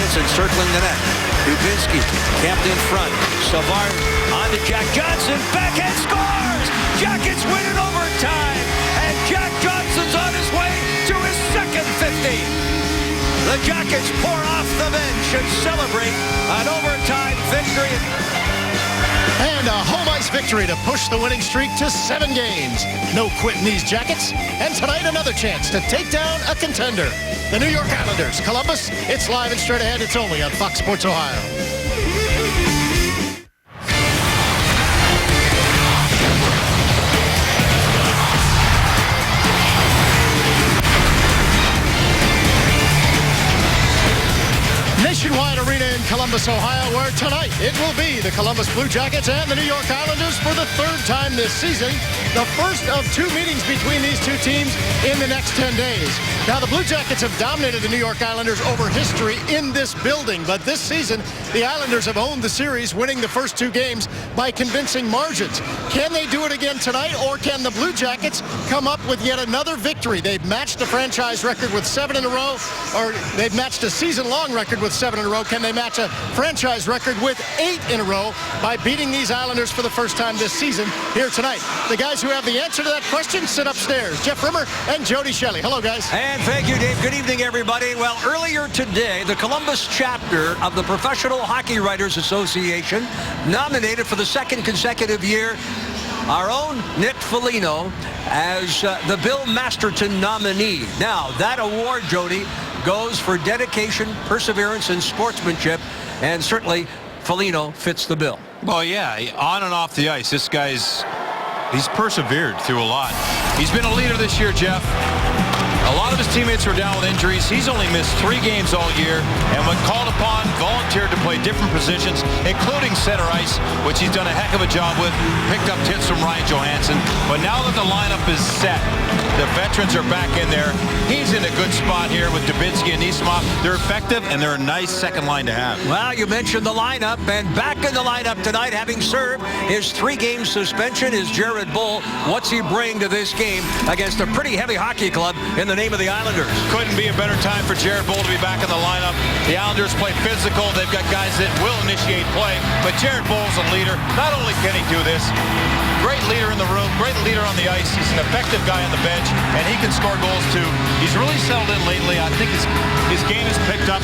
Stevenson circling the net. Dubinsky camped in front. Savard on to Jack Johnson. Backhand scores! Jackets win in overtime. And Jack Johnson's on his way to his second 50. The Jackets pour off the bench and celebrate an overtime victory. And a home ice victory to push the winning streak to 7 games. No quitting these Jackets. And tonight, another chance to take down a contender. The New York Islanders, Columbus. It's live and straight ahead. It's only on Fox Sports Ohio. Nationwide Arena in Columbus, Ohio, where tonight it will be the Columbus Blue Jackets and the New York Islanders for the 3rd time this season. The first of 2 meetings between these 2 teams in the next 10 days. Now, the Blue Jackets have dominated the New York Islanders over history in this building, but this season, the Islanders have owned the series, winning the first 2 games by convincing margins. Can they do it again tonight, or can the Blue Jackets come up with yet another victory? They've matched a franchise record with 7 in a row, or they've matched a season-long record with 7 in a row. Can they match a franchise record with 8 in a row by beating these Islanders for the first time this season here tonight? The guys who have the answer to that question sit upstairs. Jeff Rimmer and Jody Shelley. Hello, guys. And thank you, Dave. Good evening, everybody. Well, earlier today, the Columbus chapter of the Professional Hockey Writers Association nominated for the 2nd consecutive year our own Nick Foligno as the Bill Masterton nominee. Now, that award, Jody, goes for dedication, perseverance, and sportsmanship, and certainly Foligno fits the bill. Well, yeah, on and off the ice, this guy's he's persevered through a lot. He's been a leader this year, Jeff. A lot of his teammates were down with injuries. He's only missed 3 games all year, and when called upon, volunteered to play different positions, including center ice, which he's done a heck of a job with. Picked up tips from Ryan Johansson. But now that the lineup is set, the veterans are back in there. He's in a good spot here with Dubinsky and Nisimov. They're effective, and they're a nice second line to have. Well, you mentioned the lineup, and back in the lineup tonight, having served his 3-game suspension, is Jared Bull. What's he bring to this game against a pretty heavy hockey club in the name of the Islanders? Couldn't be a better time for Jared Bull to be back in the lineup. The Islanders play physical. They've got guys that will initiate play, but Jared Bull's a leader. Not only can he do this, great leader in the room, great leader on the ice. He's an effective guy on the bench, and he can score goals too. He's really settled in lately. I think his game has picked up.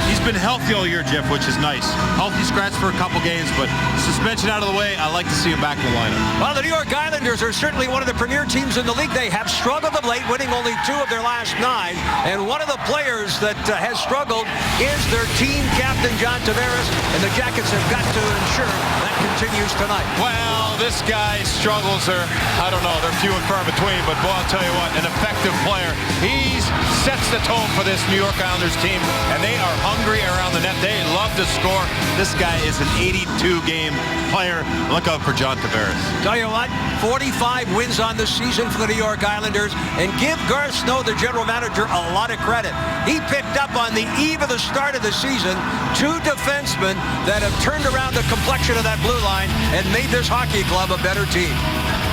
He's been healthy all year, Jeff, which is nice. Healthy scratch for a couple games, but suspension out of the way, I like to see him back in the lineup. Well, the New York Islanders are certainly one of the premier teams in the league. They have struggled of late, winning only 2 of their last 9. And one of the players that has struggled is their team captain, John Tavares. And the Jackets have got to ensure that continues tonight. Well, this guy's struggles are, I don't know, they're few and far between, but boy, I'll tell you what, an effective player. He sets the tone for this New York Islanders team, and they are hungry around the net. They love to score. This guy is an 82-game player. Look out for John Tavares. Tell you what, 45 wins on the season for the New York Islanders, and give Garth Snow, the general manager, a lot of credit. He picked up on the eve of the start of the season 2 defensemen that have turned around the complexion of that blue line and made this hockey club a better team.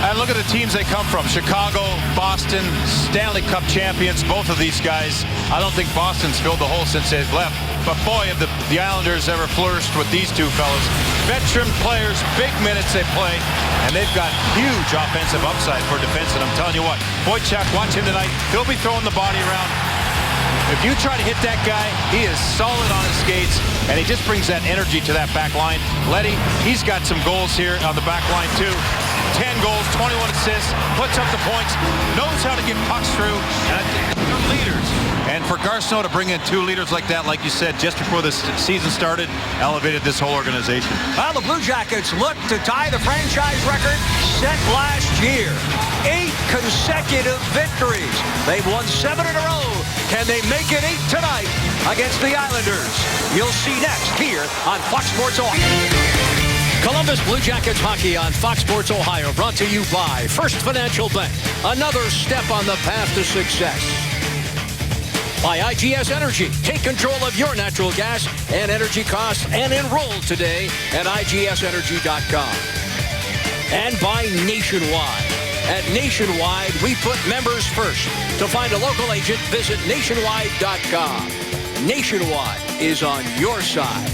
And look at the teams they come from. Chicago, Boston, Stanley Cup champions, both of these guys. I don't think Boston's filled the hole since they've left. But boy, have the Islanders ever flourished with these 2 fellas. Veteran players, big minutes they play, and they've got huge offensive upside for defense. And I'm telling you what, Wojciech, watch him tonight. He'll be throwing the body around. If you try to hit that guy, he is solid on his skates, and he just brings that energy to that back line. Letty, he's got some goals here on the back line, too. 10 goals, 21 assists, puts up the points, knows how to get pucks through, and I think they're leaders. And for Garth Snow to bring in 2 leaders like that, like you said, just before the season started, elevated this whole organization. Well, the Blue Jackets look to tie the franchise record set last year. 8 consecutive victories. They've won 7 in a row. Can they make it 8 tonight against the Islanders? You'll see next here on Fox Sports Ohio. Columbus Blue Jackets hockey on Fox Sports Ohio, brought to you by First Financial Bank. Another step on the path to success. By IGS Energy. Take control of your natural gas and energy costs and enroll today at IGSenergy.com. And by Nationwide. At Nationwide, we put members first. To find a local agent, visit Nationwide.com. Nationwide. is on your side.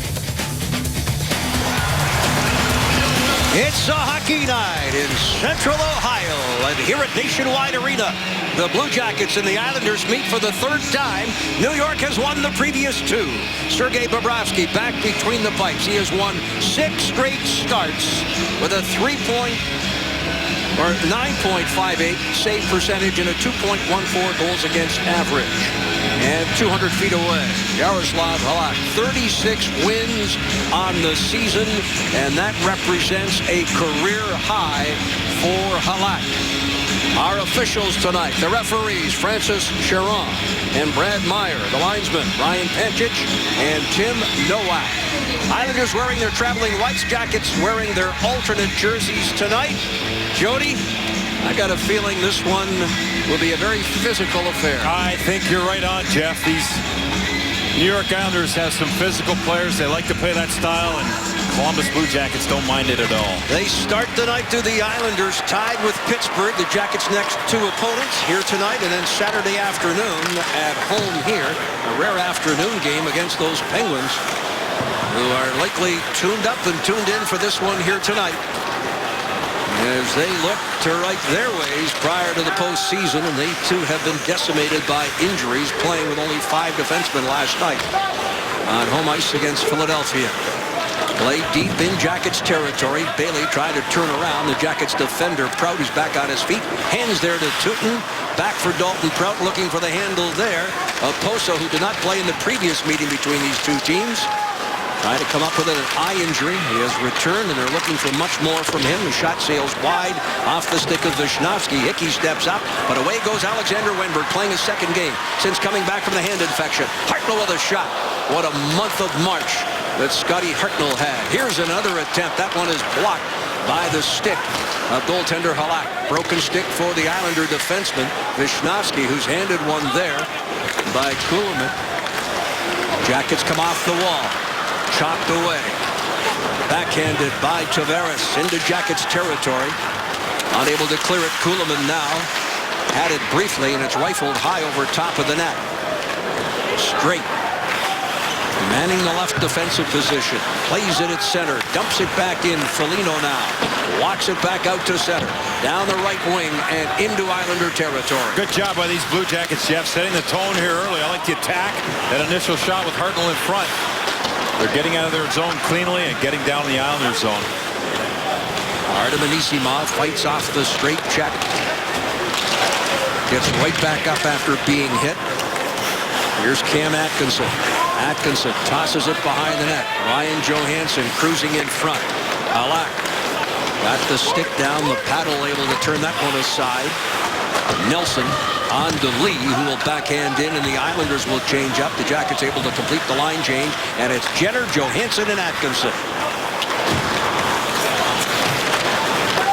It's a hockey night in Central Ohio, and here at Nationwide Arena, the Blue Jackets and the Islanders meet for the third time. New York has won the previous two. Sergei Bobrovsky back between the pipes. He has won 6 straight starts with a 9.58 save percentage and a 2.14 goals against average. And 200 feet away, Yaroslav Halak, 36 wins on the season, and that represents a career high for Halak. Our officials tonight, the referees, Francis Chiron and Brad Meyer, the linesmen, Ryan Pancic and Tim Nowak. Islanders wearing their traveling whites, Jackets wearing their alternate jerseys tonight. Jody, I got a feeling this one will be a very physical affair. I think you're right on, Jeff. These New York Islanders have some physical players. They like to play that style, and Columbus Blue Jackets don't mind it at all. They start the night to the Islanders, tied with Pittsburgh, the Jackets' next 2 opponents here tonight, and then Saturday afternoon at home here, a rare afternoon game against those Penguins, who are likely tuned up and tuned in for this one here tonight, as they look to right their ways prior to the postseason, and they too have been decimated by injuries, playing with only 5 defensemen last night on home ice against Philadelphia. Play deep in Jackets territory. Bailey tried to turn around. The Jackets defender, Prout, is back on his feet. Hands there to Tootin. Back for Dalton Prout, looking for the handle there. Poso, who did not play in the previous meeting between these two teams, trying to come up with an eye injury. He has returned, and they're looking for much more from him. The shot sails wide off the stick of Vishnowsky. Hickey steps up, but away goes Alexander Wennberg, playing his second game since coming back from the hand infection. Hartnell with a shot. What a month of March that Scotty Hartnell had. Here's another attempt. That one is blocked by the stick of goaltender Halak. Broken stick for the Islander defenseman, Vishnowsky, who's handed one there by Kuhlman. Jackets come off the wall. Chopped away. Backhanded by Tavares into Jackets territory. Unable to clear it. Kuhlman now had it briefly, and it's rifled high over top of the net. Straight. Manning the left defensive position. Plays it at center. Dumps it back in. Foligno now. Walks it back out to center. Down the right wing and into Islander territory. Good job by these Blue Jackets, Jeff, setting the tone here early. I like the attack. That initial shot with Hartnell in front. They're getting out of their zone cleanly and getting down in the Islanders zone. Artem Anisimov fights off the straight check. Gets right back up after being hit. Here's Cam Atkinson. Atkinson tosses it behind the net. Ryan Johansson cruising in front. Halak got the stick down, the paddle able to turn that one aside. Nelson on to Lee, who will backhand in, and the Islanders will change up. The Jackets able to complete the line change, and it's Jenner, Johansson, and Atkinson.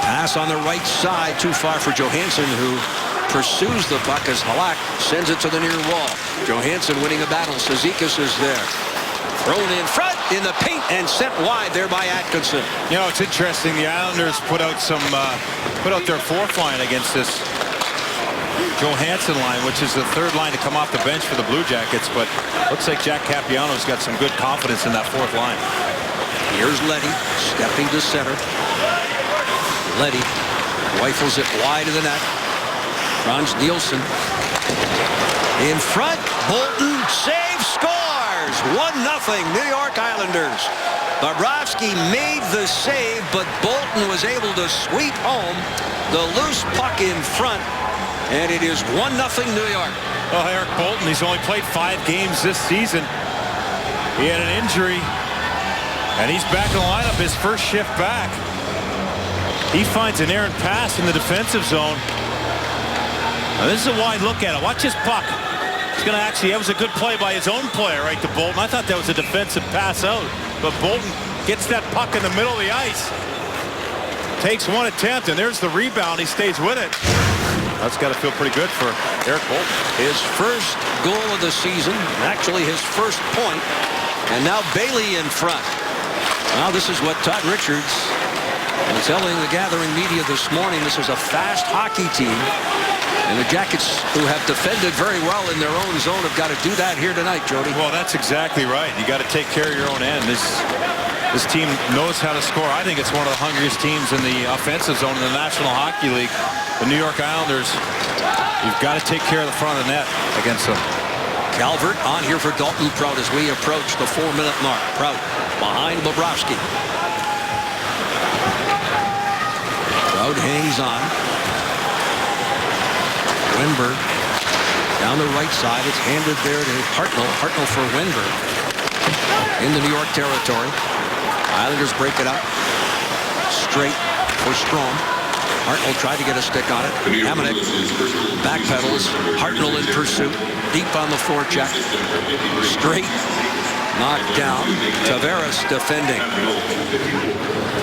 Pass on the right side, too far for Johansson, who pursues the puck as Halak sends it to the near wall. Johansson winning a battle. Cizikas is there. Thrown in front in the paint and sent wide there by Atkinson. You know, it's interesting. The Islanders put out their 4th line against this Johansson line, which is the 3rd line to come off the bench for the Blue Jackets, but looks like Jack Capiano's got some good confidence in that 4th line. Here's Leddy stepping to center. Leddy rifles it wide of the net. Frans Nielsen in front. Bolton save, scores. 1-0 New York Islanders. Bobrovsky made the save, but Bolton was able to sweep home the loose puck in front, and it is 1-0 New York. Well, Eric Bolton, he's only played 5 games this season. He had an injury, and he's back in the lineup, his first shift back. He finds an errant pass in the defensive zone. Now, this is a wide look at it. Watch his puck. He's going to actually, that was a good play by his own player right to Bolton. I thought that was a defensive pass out, but Bolton gets that puck in the middle of the ice. Takes one attempt, and there's the rebound. He stays with it. That's got to feel pretty good for Eric Bolton. His first goal of the season, actually his first point, and now Bailey in front. Now this is what Todd Richards was telling the gathering media this morning. This is a fast hockey team. And the Jackets, who have defended very well in their own zone, have got to do that here tonight, Jody. Well, that's exactly right. You got to take care of your own end. This team knows how to score. I think it's one of the hungriest teams in the offensive zone in the National Hockey League. The New York Islanders, you've got to take care of the front of the net against them. Calvert on here for Dalton Prout as we approach the 4-minute mark. Prout behind Bobrovsky. Prout hangs on. Wenberg down the right side. It's handed there to Hartnell. Hartnell for Wenberg in the New York territory. Islanders break it up. Straight for Strome. Hartnell tried to get a stick on it. Hamonic backpedals. Hartnell in pursuit. Deep on the forecheck. Straight. Knocked down. Tavares defending.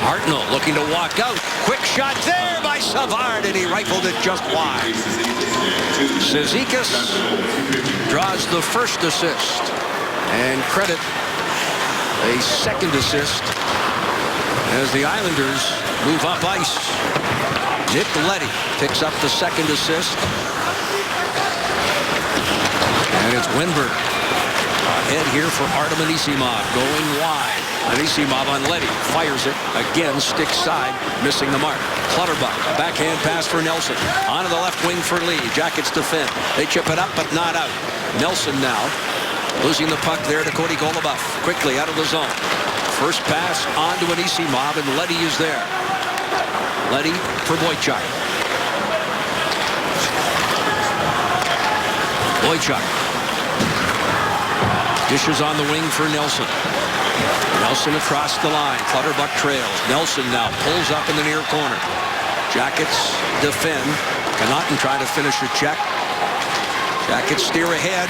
Hartnell looking to walk out. Quick shot there by Savard, and he rifled it just wide. Cizikas draws the first assist. And credit a second assist as the Islanders move up ice. Nick Leddy picks up the second assist. And it's Wenberg. Ahead here for Artem Anisimov, going wide. Anisimov on Leddy, fires it, again sticks side, missing the mark. Clutterbuck, a backhand pass for Nelson. Onto the left wing for Lee. Jackets defend. They chip it up, but not out. Nelson now, losing the puck there to Cody Goluboff. Quickly out of the zone. First pass onto Anisimov, and Leddy is there. Leddy for Boychuk. Boychuk. Dishes on the wing for Nelson. Nelson across the line. Clutterbuck trails. Nelson now pulls up in the near corner. Jackets defend. Connaughton trying to finish a check. Jackets steer ahead.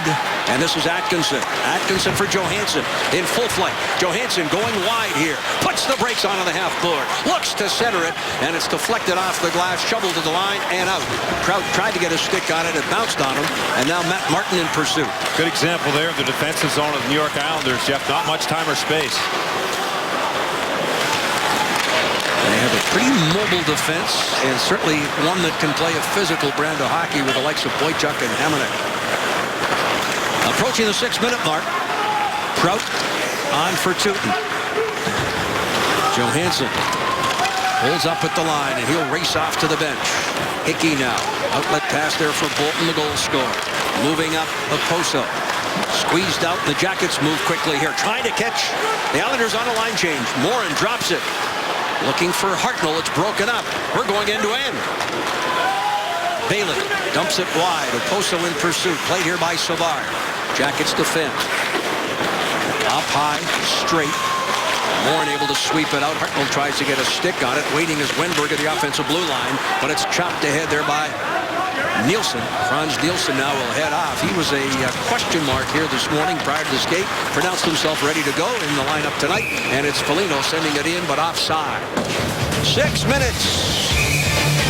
And this is Atkinson. Atkinson for Johansson in full flight. Johansson going wide here. Puts the brakes onto the half board. Looks to center it. And it's deflected off the glass. Shoveled to the line and out. Prout tried to get a stick on it. It bounced on him. And now Matt Martin in pursuit. Good example there of the defensive zone of the New York Islanders, Jeff. Not much time or space. They have a pretty mobile defense, and certainly one that can play a physical brand of hockey with the likes of Boychuk and Hamonic. Approaching the 6-minute mark. Prout on for Tootin. Johansson holds up at the line, and he'll race off to the bench. Hickey now. Outlet pass there for Bolton, the goal scorer. Moving up, Okposo. Squeezed out. The Jackets move quickly here. Trying to catch the Islanders on a line change. Morin drops it. Looking for Hartnell. It's broken up. We're going end to end. Bailey dumps it wide. Okposo in pursuit. Played here by Savard. Jackets defend. Up high, straight. Morin able to sweep it out. Hartnell tries to get a stick on it. Waiting is Wenberg at the offensive blue line. But it's chopped ahead there by Nielsen. Franz Nielsen now will head off. He was a question mark here this morning prior to the skate. Pronounced himself ready to go in the lineup tonight. And it's Foligno sending it in, but offside. 6 minutes.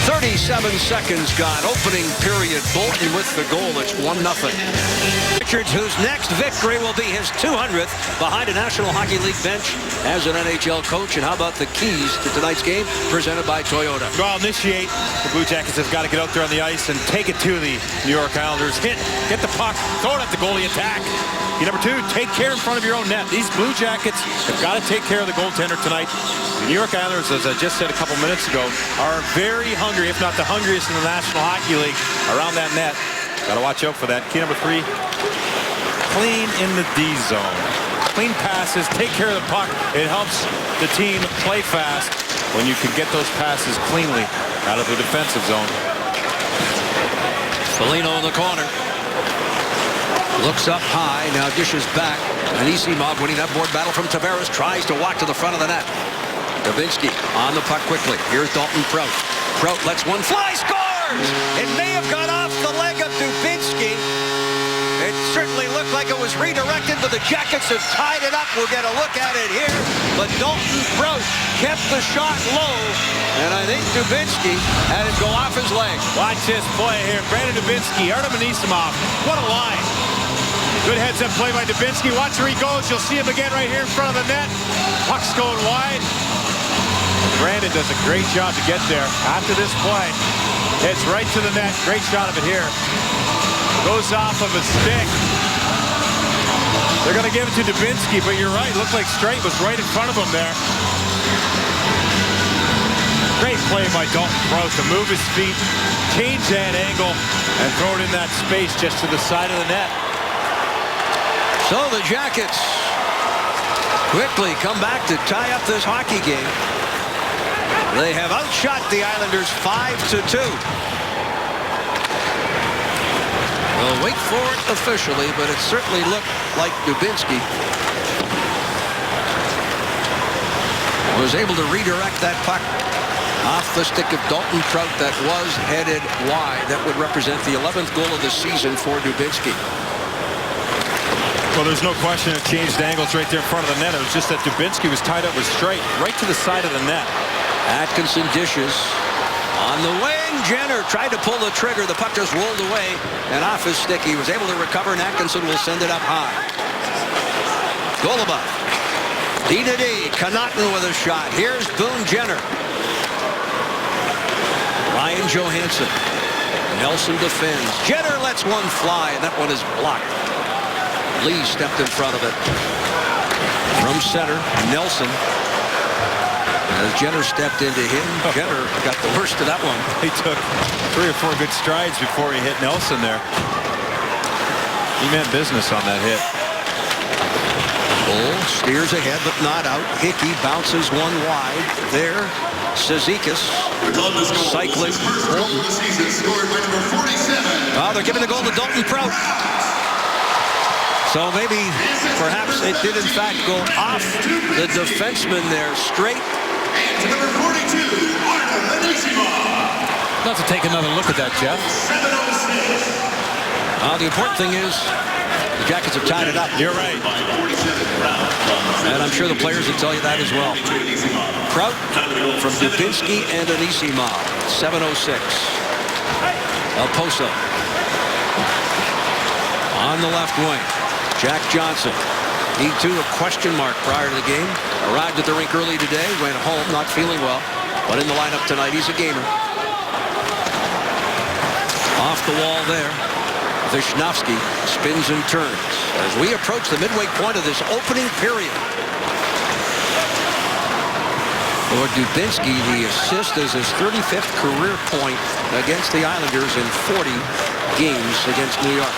37 seconds gone. Opening period. Bolton with the goal. It's 1-0. Richards, whose next victory will be his 200th behind a National Hockey League bench as an NHL coach. And how about the keys to tonight's game presented by Toyota? Well, initiate. The Blue Jackets have got to get out there on the ice and take it to the New York Islanders. Get the puck, throw it at the goalie, attack. Number 2, take care in front of your own net. These Blue Jackets have got to take care of the goaltender tonight. The New York Islanders, as I just said a couple minutes ago, are very hungry, if not the hungriest in the National Hockey League around that net. Got to watch out for that. Key number 3, clean in the D zone. Clean passes, take care of the puck. It helps the team play fast when you can get those passes cleanly out of the defensive zone. Foligno in the corner. Looks up high, now dishes back. Anisimov winning that board battle from Tavares. Tries to walk to the front of the net. Dubinsky on the puck quickly. Here's Dalton Prout. Prout lets one fly, scores! It may have gone off the leg of Dubinsky. It certainly looked like it was redirected, but the Jackets have tied it up. We'll get a look at it here. But Dalton Prout kept the shot low, and I think Dubinsky had it go off his leg. Watch this play here. Brandon Dubinsky, Artem Anisimov. What a line. Good heads-up play by Dubinsky. Watch where he goes. You'll see him again right here in front of the net. Puck's going wide. Brandon does a great job to get there after this play. It's right to the net. Great shot of it here. Goes off of a stick. They're going to give it to Dubinsky, but you're right. Looked like Strait was right in front of him there. Great play by Dalton Prout to move his feet, change that angle, and throw it in that space just to the side of the net. So the Jackets quickly come back to tie up this hockey game. They have outshot the Islanders 5-2. We'll wait for it officially, but it certainly looked like Dubinsky was able to redirect that puck off the stick of Dalton Prout that was headed wide. That would represent the 11th goal of the season for Dubinsky. Well, there's no question it changed angles right there in front of the net. It was just that Dubinsky was tied up with Strait right to the side of the net. Atkinson dishes. On the wing, Jenner tried to pull the trigger. The puck just rolled away and off his stick. He was able to recover, and Atkinson will send it up high. Golubov. D-to-D. Connaughton with a shot. Here's Boone Jenner. Ryan Johansson. Nelson defends. Jenner lets one fly, and that one is blocked. Lee stepped in front of it. From center, Nelson. As Jenner stepped into him, Jenner got the worst of that one. He took 3 or 4 good strides before he hit Nelson there. He meant business on that hit. Bull steers ahead, but not out. Hickey bounces one wide. There, Cizikas cycling. Oh, they're giving the goal to Dalton Prout. So maybe, perhaps it did in fact go off the defenseman there, Strait. To number 42, Artem Anisimov. Let's take another look at that, Jeff. 706. The important thing is the Jackets have tied it up. You're right. And I'm sure the players will tell you that as well. Prout from Dubinsky and Anisimov. 7:06. Poso. On the left wing. Jack Johnson. He too a question mark prior to the game. Arrived at the rink early today. Went home not feeling well. But in the lineup tonight, he's a gamer. Off the wall there. Vishnowsky spins and turns as we approach the midway point of this opening period. For Dubinsky, the assist is his 35th career point against the Islanders in 40 games against New York.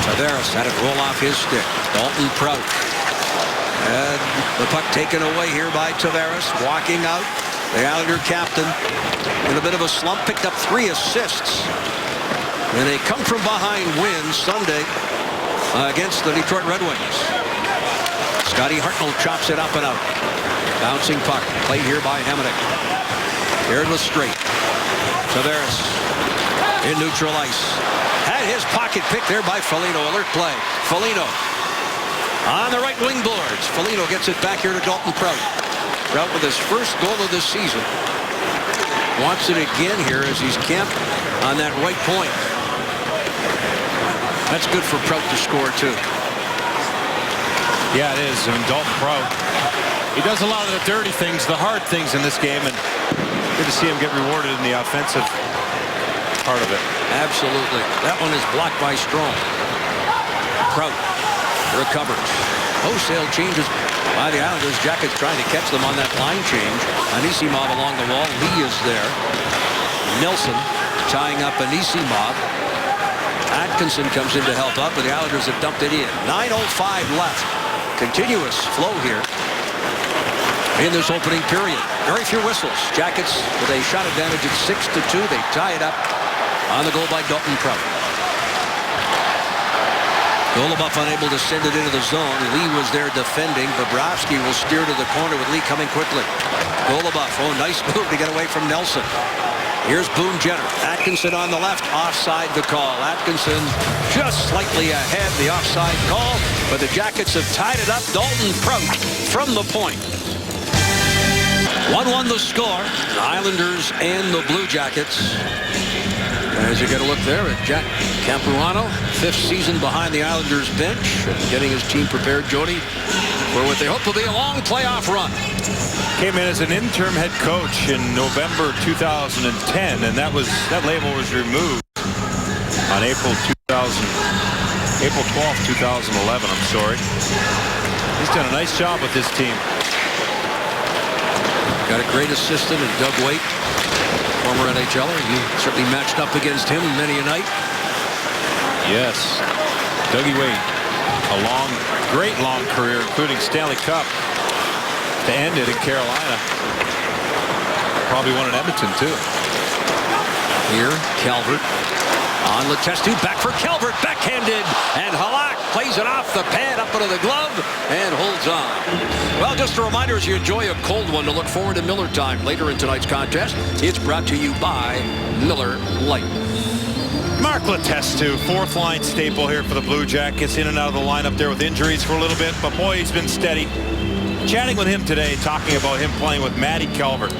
Tavares had it roll off his stick. Dalton Prout. And the puck taken away here by Tavares. Walking out. The Islander captain in a bit of a slump. Picked up 3 assists. And a come-from-behind win Sunday against the Detroit Red Wings. Scotty Hartnell chops it up and out. Bouncing puck. Played here by Hamonic. Paired with Strait. Tavares in neutral ice. Had his pocket picked there by Foligno. Alert play. Foligno on the right wing boards. Foligno gets it back here to Dalton Prout. Prout with his first goal of this season. Wants it again here as he's camped on that right point. That's good for Prout to score too. Yeah, it is. I mean, Dalton Prout, he does a lot of the dirty things, the hard things in this game, and good to see him get rewarded in the offensive part of it. Absolutely. That one is blocked by Strome. Prout recovers. Wholesale changes by the Islanders. Jackets trying to catch them on that line change. Anisimov along the wall. Lee is there. Nelson tying up Anisimov. Atkinson comes in to help up, but the Islanders have dumped it in. 9:05 left. Continuous flow here in this opening period. Very few whistles. Jackets with a shot advantage at 6-2. They tie it up on the goal by Dalton Prout. Golubov unable to send it into the zone. Lee was there defending. Bobrovsky will steer to the corner with Lee coming quickly. Golubov, oh, nice move to get away from Nelson. Here's Boone Jenner. Atkinson on the left. Offside the call. Atkinson just slightly ahead. The offside call. But the Jackets have tied it up. Dalton Prout from the point. 1-1 the score. The Islanders and the Blue Jackets. As you get a look there at Jack Capuano, 5th season behind the Islanders bench, and getting his team prepared, Jody, for what they hope will be a long playoff run. Came in as an interim head coach in November 2010, and that label was removed on April 12th, 2011. I'm sorry. He's done a nice job with this team. Got a great assistant in Doug Waite, former NHLer. You certainly matched up against him many a night. Yes, Dougie Waite, a great long career, including Stanley Cup. To end it in Carolina. Probably won in Edmonton, too. Here, Calvert on Letestu. Back for Calvert. Backhanded. And Halak plays it off the pad up into the glove and holds on. Well, just a reminder as you enjoy a cold one to look forward to Miller time later in tonight's contest. It's brought to you by Miller Lite. Mark Letestu, fourth line staple here for the Blue Jackets. In and out of the lineup there with injuries for a little bit. But boy, he's been steady. Chatting with him today, talking about him playing with Matty Calvert.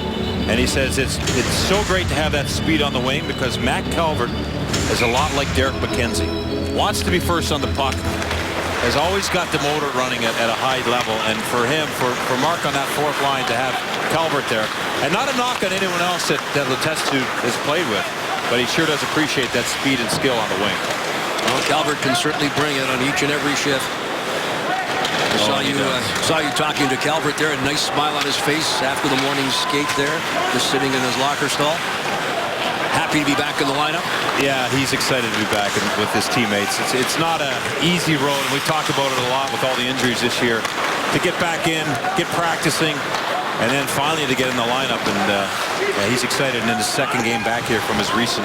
And he says it's so great to have that speed on the wing because Matt Calvert is a lot like Derek McKenzie. Wants to be first on the puck. Has always got the motor running at a high level. And for him, for Mark on that fourth line to have Calvert there. And not a knock on anyone else that Letestu has played with. But he sure does appreciate that speed and skill on the wing. Well, Calvert can certainly bring it on each and every shift. I saw you talking to Calvert there. A nice smile on his face after the morning skate there, just sitting in his locker stall. Happy to be back in the lineup. Yeah, he's excited to be back with his teammates. It's not an easy road, and we've talked about it a lot with all the injuries this year. To get back in, get practicing, and then finally to get in the lineup. And yeah, he's excited in his second game back here from his recent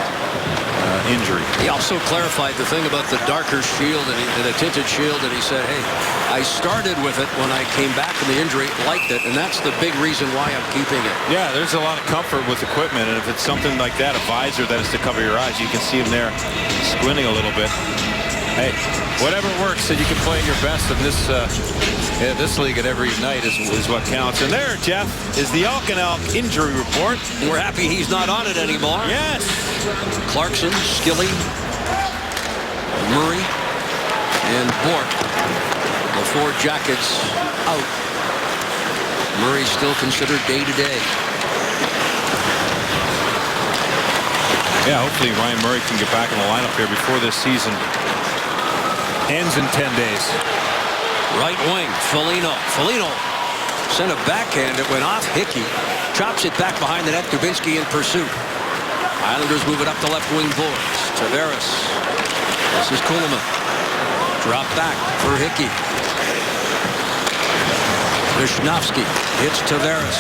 injury. He also clarified the thing about the darker shield and the tinted shield, and he said, hey, I started with it when I came back from the injury, liked it, and that's the big reason why I'm keeping it. Yeah, there's a lot of comfort with equipment, and if it's something like that, a visor that is to cover your eyes, you can see him there squinting a little bit. Hey, whatever works that you can play your best in this league at every night is what counts. And there, Jeff, is the Elk and Elk injury report. We're happy he's not on it anymore. Yes. Clarkson, Skilly, Murray, and Bourque. The four Jackets out. Murray still considered day-to-day. Yeah, hopefully Ryan Murray can get back in the lineup here before this season ends in 10 days. Right wing, Foligno. Foligno sent a backhand. It went off Hickey. Chops it back behind the net. Dubinsky in pursuit. Islanders move it up the left wing boards. Tavares. This is Kuhlman. Drop back for Hickey. Vishnowsky hits Tavares.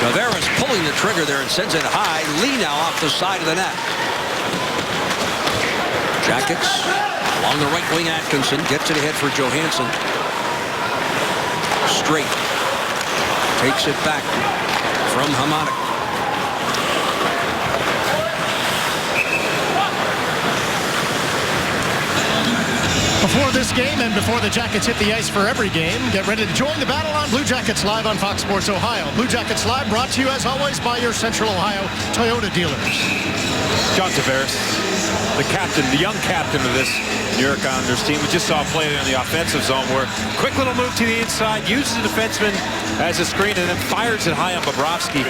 Tavares pulling the trigger there and sends it high. Lee now off the side of the net. Jackets along the right wing. Atkinson gets it ahead for Johansson. Straight takes it back from Hamonic. Before this game and before the Jackets hit the ice for every game, get ready to join the battle on Blue Jackets Live on Fox Sports Ohio. Blue Jackets Live brought to you, as always, by your Central Ohio Toyota dealers. John Tavares, the captain, the young captain of this New York Islanders team. We just saw a play in the offensive zone where quick little move to the inside, uses the defenseman as a screen, and then fires it high on Bobrovsky.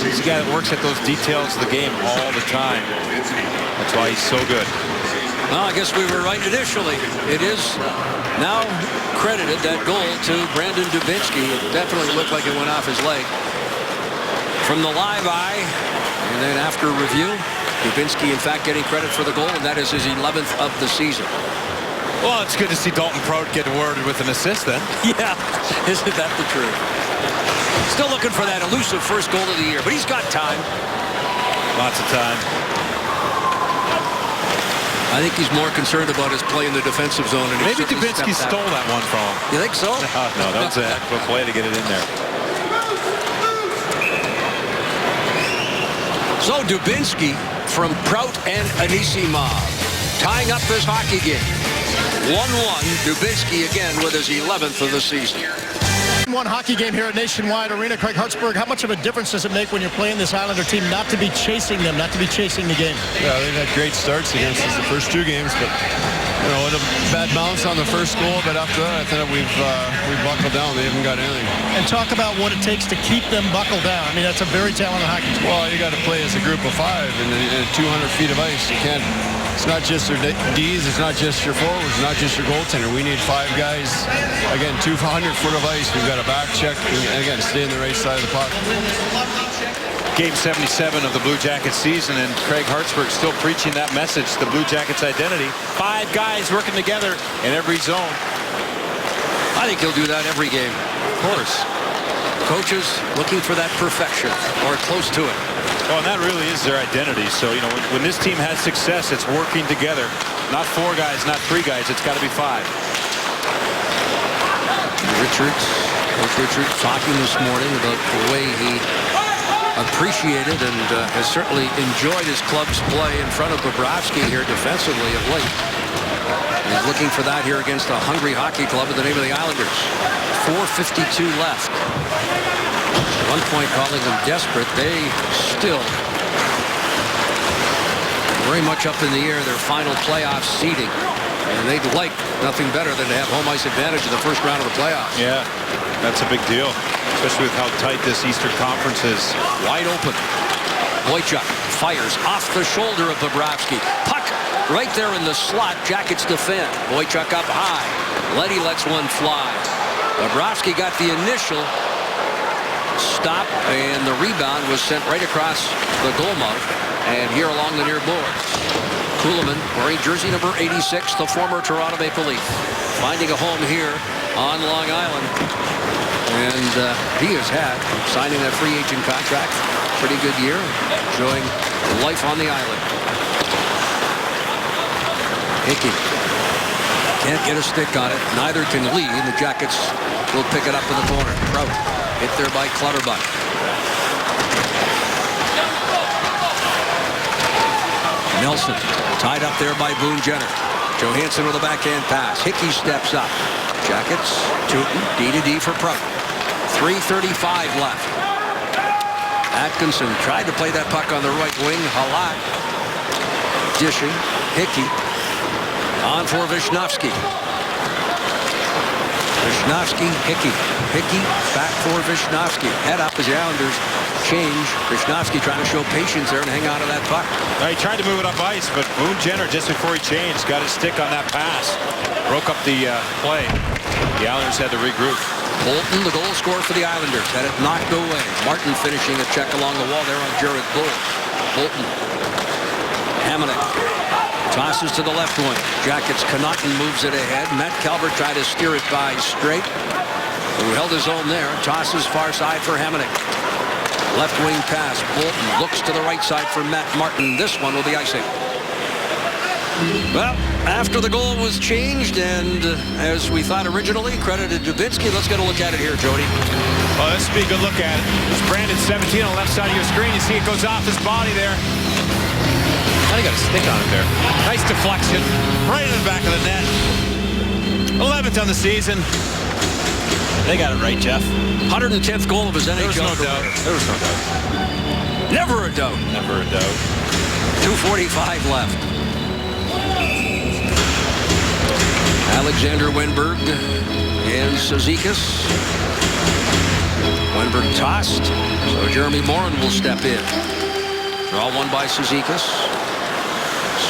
He's a guy that works at those details of the game all the time. That's why he's so good. Well, I guess we were right initially. It is now credited, that goal, to Brandon Dubinsky. It definitely looked like it went off his leg. From the live eye, and then after review, Dubinsky, in fact, getting credit for the goal, and that is his 11th of the season. Well, it's good to see Dalton Prout get awarded with an assist then. Yeah, isn't that the truth? Still looking for that elusive first goal of the year, but he's got time. Lots of time. I think he's more concerned about his play in the defensive zone. And maybe Dubinsky stole that one from him. You think so? No, that was a heck of a play to get it in there. So Dubinsky from Prout and Anisimov tying up this hockey game. 1-1. Dubinsky again with his 11th of the season. One hockey game here at Nationwide Arena. Craig Hartsburg, how much of a difference does it make when you're playing this Islander team not to be chasing them, not to be chasing the game? Yeah, they've had great starts against us the first two games, but You know, a bad bounce on the first goal, but after that, I think we've buckled down. They haven't got anything. And talk about what it takes to keep them buckled down. I mean, that's a very talented hockey team. Well, you got to play as a group of 5 in 200 feet of ice. You can't. It's not just your D's. It's not just your forwards. It's not just your goaltender. We need 5 guys. Again, 200 foot of ice. We've got to back check and again stay on the right side of the puck. Game 77 of the Blue Jackets season, and Craig Hartsburg still preaching that message, the Blue Jackets identity. 5 guys working together in every zone. I think he'll do that every game. Of course. Coaches looking for that perfection or close to it. Well, and that really is their identity. So, you know, when this team has success, it's working together. Not 4 guys, not 3 guys. It's got to be 5. Coach Richards talking this morning about the way he appreciated and has certainly enjoyed his club's play in front of Bobrovsky here defensively of late. He's looking for that here against a hungry hockey club in the name of the Islanders. 4:52 left. At one point calling them desperate. They still very much up in the air their final playoff seeding. And they'd like nothing better than to have home ice advantage in the first round of the playoffs. Yeah, that's a big deal, especially with how tight this Eastern Conference is. Wide open. Boychuk fires off the shoulder of Bobrovsky. Puck right there in the slot. Jackets defend. Boychuk up high. Leddy lets one fly. Bobrovsky got the initial stop, and the rebound was sent right across the goal mouth and here along the near boards. Kuhlman wearing jersey number 86, the former Toronto Maple Leaf, finding a home here on Long Island. And he has had, signing that free agent contract, pretty good year, enjoying life on the island. Hickey can't get a stick on it. Neither can Lee. The Jackets will pick it up in the corner. Prout hit there by Clutterbuck. Nelson tied up there by Boone Jenner. Johansson with a backhand pass. Hickey steps up. Jackets, Tootin, D-to-D for Prout. 3:35 left. Atkinson tried to play that puck on the right wing. Halak dishing. Hickey on for Vishnofsky. Vishnofsky, Hickey. Hickey back for Vishnofsky. Head up as the Islanders change. Vishnofsky trying to show patience there and hang on to that puck. He tried to move it up ice, but Boone Jenner, just before he changed, got his stick on that pass. Broke up the play. The Islanders had to regroup. Bolton, the goal scorer for the Islanders, had it knocked away. Martin finishing a check along the wall there on Jared Bull. Bolton. Hamonic tosses to the left wing. Jackets, Connaughton moves it ahead. Matt Calvert tried to steer it by Straight, who held his own there. Tosses far side for Hamonic. Left wing pass. Bolton looks to the right side for Matt Martin. This one will be icing. Well, after the goal was changed, and as we thought originally, credited Dubinsky. Let's get a look at it here, Jody. Well, this would be a good look at it. It's Brandon 17 on the left side of your screen. You see it goes off his body there. Kind of got a stick on it there. Nice deflection. Right in the back of the net. 11th on the season. They got it right, Jeff. 110th goal of his NHL There was no career. doubt. There was no doubt. Never a doubt. Never a doubt. 2:45 left. Alexander Wenberg and Cizikas. Wenberg tossed, so Jeremy Morin will step in. Draw one by Cizikas.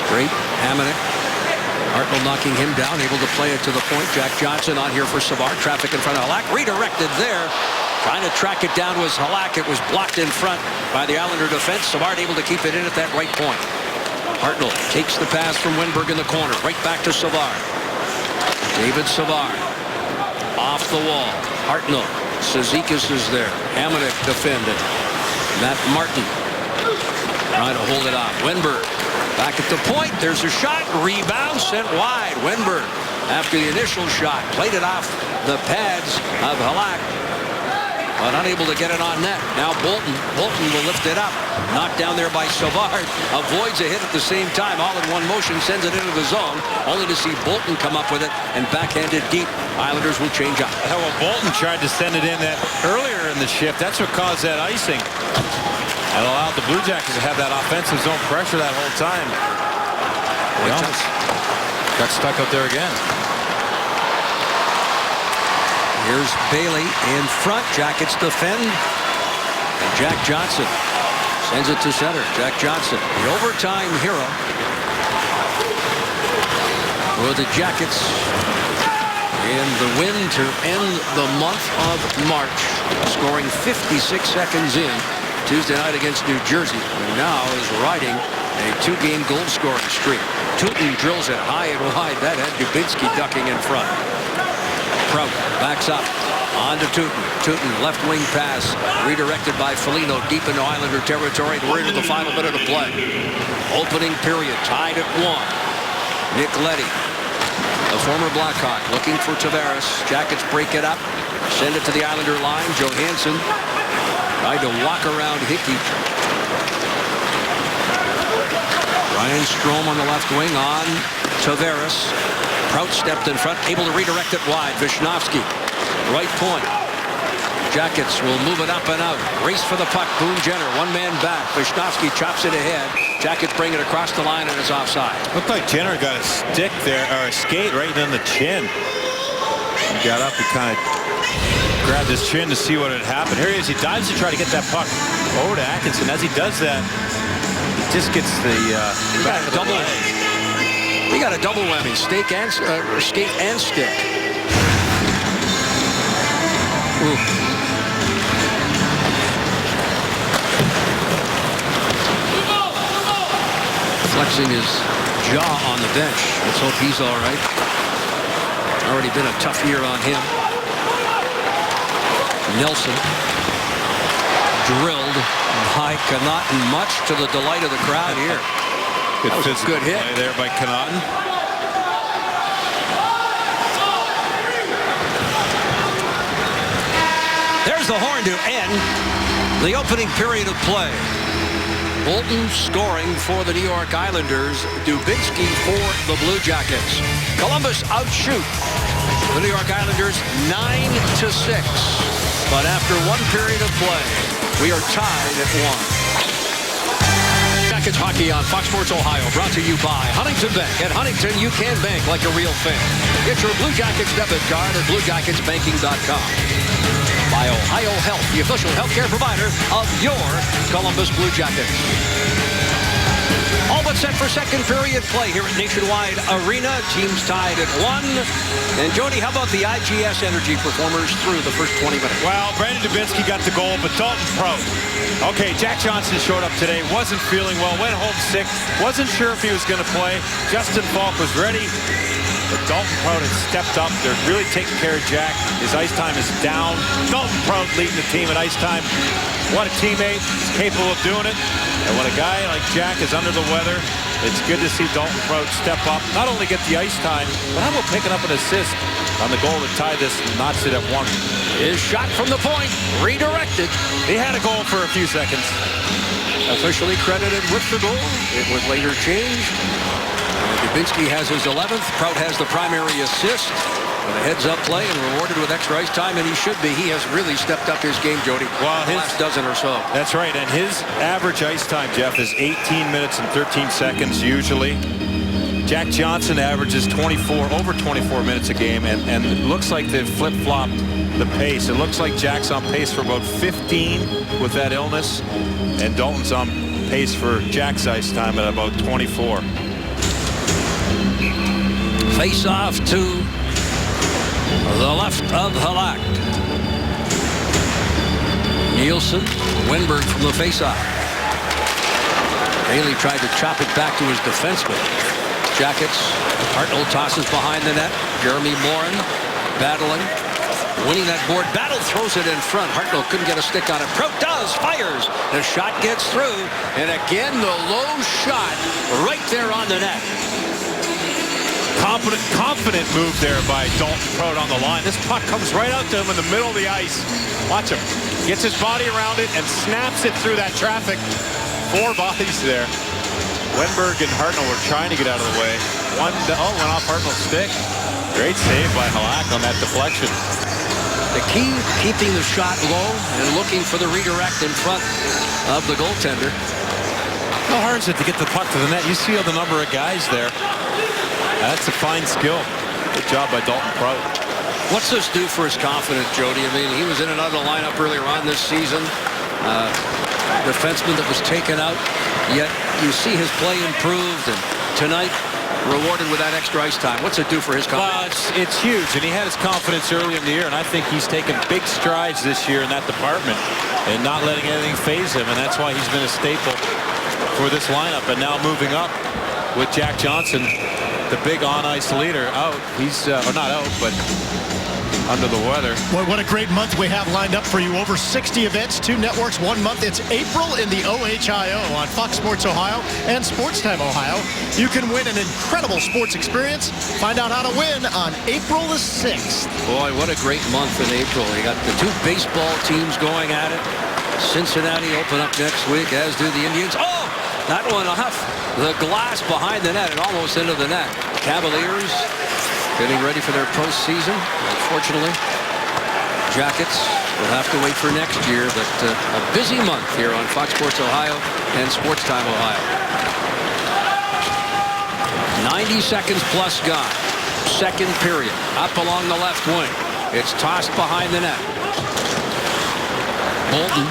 Straight, Hamonic. Hartnell knocking him down, able to play it to the point. Jack Johnson on here for Savard. Traffic in front of Halak. Redirected there. Trying to track it down was Halak. It was blocked in front by the Islander defense. Savard able to keep it in at that right point. Hartnell takes the pass from Wenberg in the corner. Right back to Savard. David Savard. Off the wall. Hartnell. Cizikas is there. Hamonic defended. Matt Martin trying to hold it off. Wenberg back at the point. There's a shot. Rebound sent wide. Wenberg, after the initial shot, played it off the pads of Halak, but unable to get it on net. Now Bolton. Bolton will lift it up. Knocked down there by Savard. Avoids a hit at the same time. All in one motion. Sends it into the zone. Only to see Bolton come up with it and backhand it deep. Islanders will change up. Well, Bolton tried to send it in that earlier in the shift. That's what caused that icing. And allowed the Blue Jackets to have that offensive zone pressure that whole time. Got stuck out there again. Here's Bailey in front. Jackets defend. And Jack Johnson sends it to center. Jack Johnson, the overtime hero for the Jackets in the win to end the month of March, scoring 56 seconds in Tuesday night against New Jersey, and now is riding a 2-game goal scoring streak. Tootin drills it high and wide. That had Dubinsky ducking in front. Prout backs up on to Tootin. Tootin left wing pass redirected by Foligno deep into Islander territory. We're into the final minute of play. Opening period tied at 1. Nick Leddy, the former Blackhawk, looking for Tavares. Jackets break it up, send it to the Islander line. Johansson tried to walk around Hickey. Ryan Strome on the left wing on Tavares. Prout stepped in front, able to redirect it wide. Vishnofsky, right point. Jackets will move it up and out. Race for the puck. Boone Jenner, one man back. Vishnofsky chops it ahead. Jackets bring it across the line and it's offside. Looked like Jenner got a stick there, or a skate right in the chin. He got up and kind of grabbed his chin to see what had happened. Here he is. He dives to try to get that puck over to Atkinson. As he does that, he just gets the back of the leg. He got a double whammy, skate and stick. Ooh. Flexing his jaw on the bench. Let's hope he's all right. Already been a tough year on him. Nelson drilled by Connaughton, much to the delight of the crowd here. Good, that was a good hit there by Connaughton. There's the horn to end the opening period of play. Bolton scoring for the New York Islanders. Dubinsky for the Blue Jackets. Columbus outshoot the New York Islanders 9-6. But after one period of play, we are tied at 1. Jackets hockey on Fox Sports Ohio, brought to you by Huntington Bank. At Huntington, you can bank like a real fan. Get your Blue Jackets debit card at BlueJacketsBanking.com. By Ohio Health, the official healthcare provider of your Columbus Blue Jackets. All but set for second period play here at Nationwide Arena. Teams tied at 1. And Jody, how about the IGS Energy performers through the first 20 minutes? Well, Brandon Dubinsky got the goal, but Dalton Prout. Okay, Jack Johnson showed up today, wasn't feeling well, went home sick, wasn't sure if he was going to play. Justin Falk was ready. But Dalton Prout has stepped up. They're really taking care of Jack. His ice time is down. Dalton Prout leading the team at ice time. What a teammate. He's capable of doing it. And when a guy like Jack is under the weather, it's good to see Dalton Prout step up. Not only get the ice time, but how about picking up an assist on the goal to tie this and notch it at 1. His shot from the point, redirected. He had a goal for a few seconds. Officially credited with the goal. It was later changed. Dubinsky has his 11th. Prout has the primary assist. With a heads-up play and rewarded with extra ice time, and he should be. He has really stepped up his game, Jody. Well, the last dozen or so. That's right, and his average ice time, Jeff, is 18 minutes and 13 seconds usually. Jack Johnson averages over 24 minutes a game, and it looks like they've flip-flopped the pace. It looks like Jack's on pace for about 15 with that illness, and Dalton's on pace for Jack's ice time at about 24. Face off to the left of Halak. Nielsen, Wenberg from the face-off. Bailey tried to chop it back to his defenseman. Jackets, Hartnell tosses behind the net. Jeremy Morin battling, winning that board battle, throws it in front. Hartnell couldn't get a stick on it. Prout does, fires. The shot gets through, and again the low shot right there on the net. Confident move there by Dalton Prout on the line. This puck comes right out to him in the middle of the ice. Watch him. Gets his body around it and snaps it through that traffic. 4 bodies there. Wenberg and Hartnell were trying to get out of the way. Went off Hartnell's stick. Great save by Halak on that deflection. The key, keeping the shot low and looking for the redirect in front of the goaltender. How hard is it to get the puck to the net? You see the number of guys there. That's a fine skill. Good job by Dalton Prout. What's this do for his confidence, Jody? I mean, he was in and out of the lineup earlier on this season. Defenseman that was taken out, yet you see his play improved, and tonight rewarded with that extra ice time. What's it do for his confidence? Well, it's huge, and he had his confidence early in the year, and I think he's taken big strides this year in that department and not letting anything faze him, and that's why he's been a staple for this lineup. And now moving up with Jack Johnson, the big on-ice leader, out. He's or not out, but under the weather. Boy, what a great month we have lined up for you. Over 60 events, 2 networks, 1 month. It's April in the OHIO on Fox Sports Ohio and Sports Time Ohio. You can win an incredible sports experience. Find out how to win on April the 6th. Boy, what a great month in April. You got the 2 baseball teams going at it. Cincinnati open up next week, as do the Indians. Oh, that one off the glass behind the net and almost into the net. Cavaliers getting ready for their postseason. Unfortunately, Jackets will have to wait for next year, but a busy month here on Fox Sports Ohio and Sports Time Ohio. 90 seconds plus gone. Second period. Up along the left wing. It's tossed behind the net. Bolton.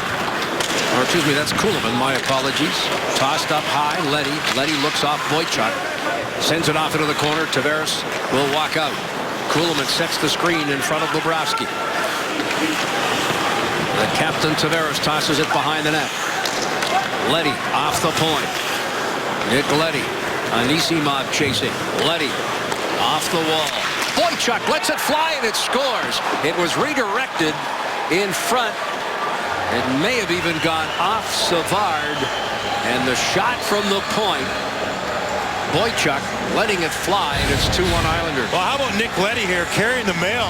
Or excuse me, that's Kuhlman. My apologies. Tossed up high. Leddy. Leddy looks off Boychuk. Sends it off into the corner. Tavares will walk out. Kuhlman sets the screen in front of Bobrovsky. The captain Tavares tosses it behind the net. Leddy off the point. Nick Leddy. Anisimov chasing. Leddy off the wall. Boychuk lets it fly and it scores. It was redirected in front. It may have even gone off Savard. And the shot from the point, Boychuk letting it fly, and it's 2-1 Islanders. Well, how about Nick Leddy here carrying the mail?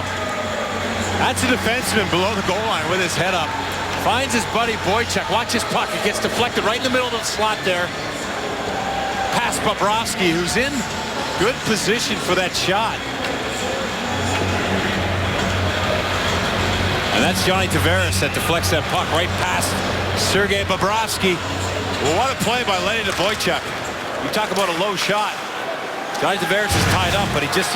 That's a defenseman below the goal line with his head up. Finds his buddy Boychuk. Watch his puck. It gets deflected right in the middle of the slot there. Past Bobrovsky, who's in good position for that shot. And that's Johnny Tavares that deflects that puck right past Sergei Bobrovsky. Well, what a play by Leddy to Boychuk. You talk about a low shot. Johnny Tavares is tied up, but he just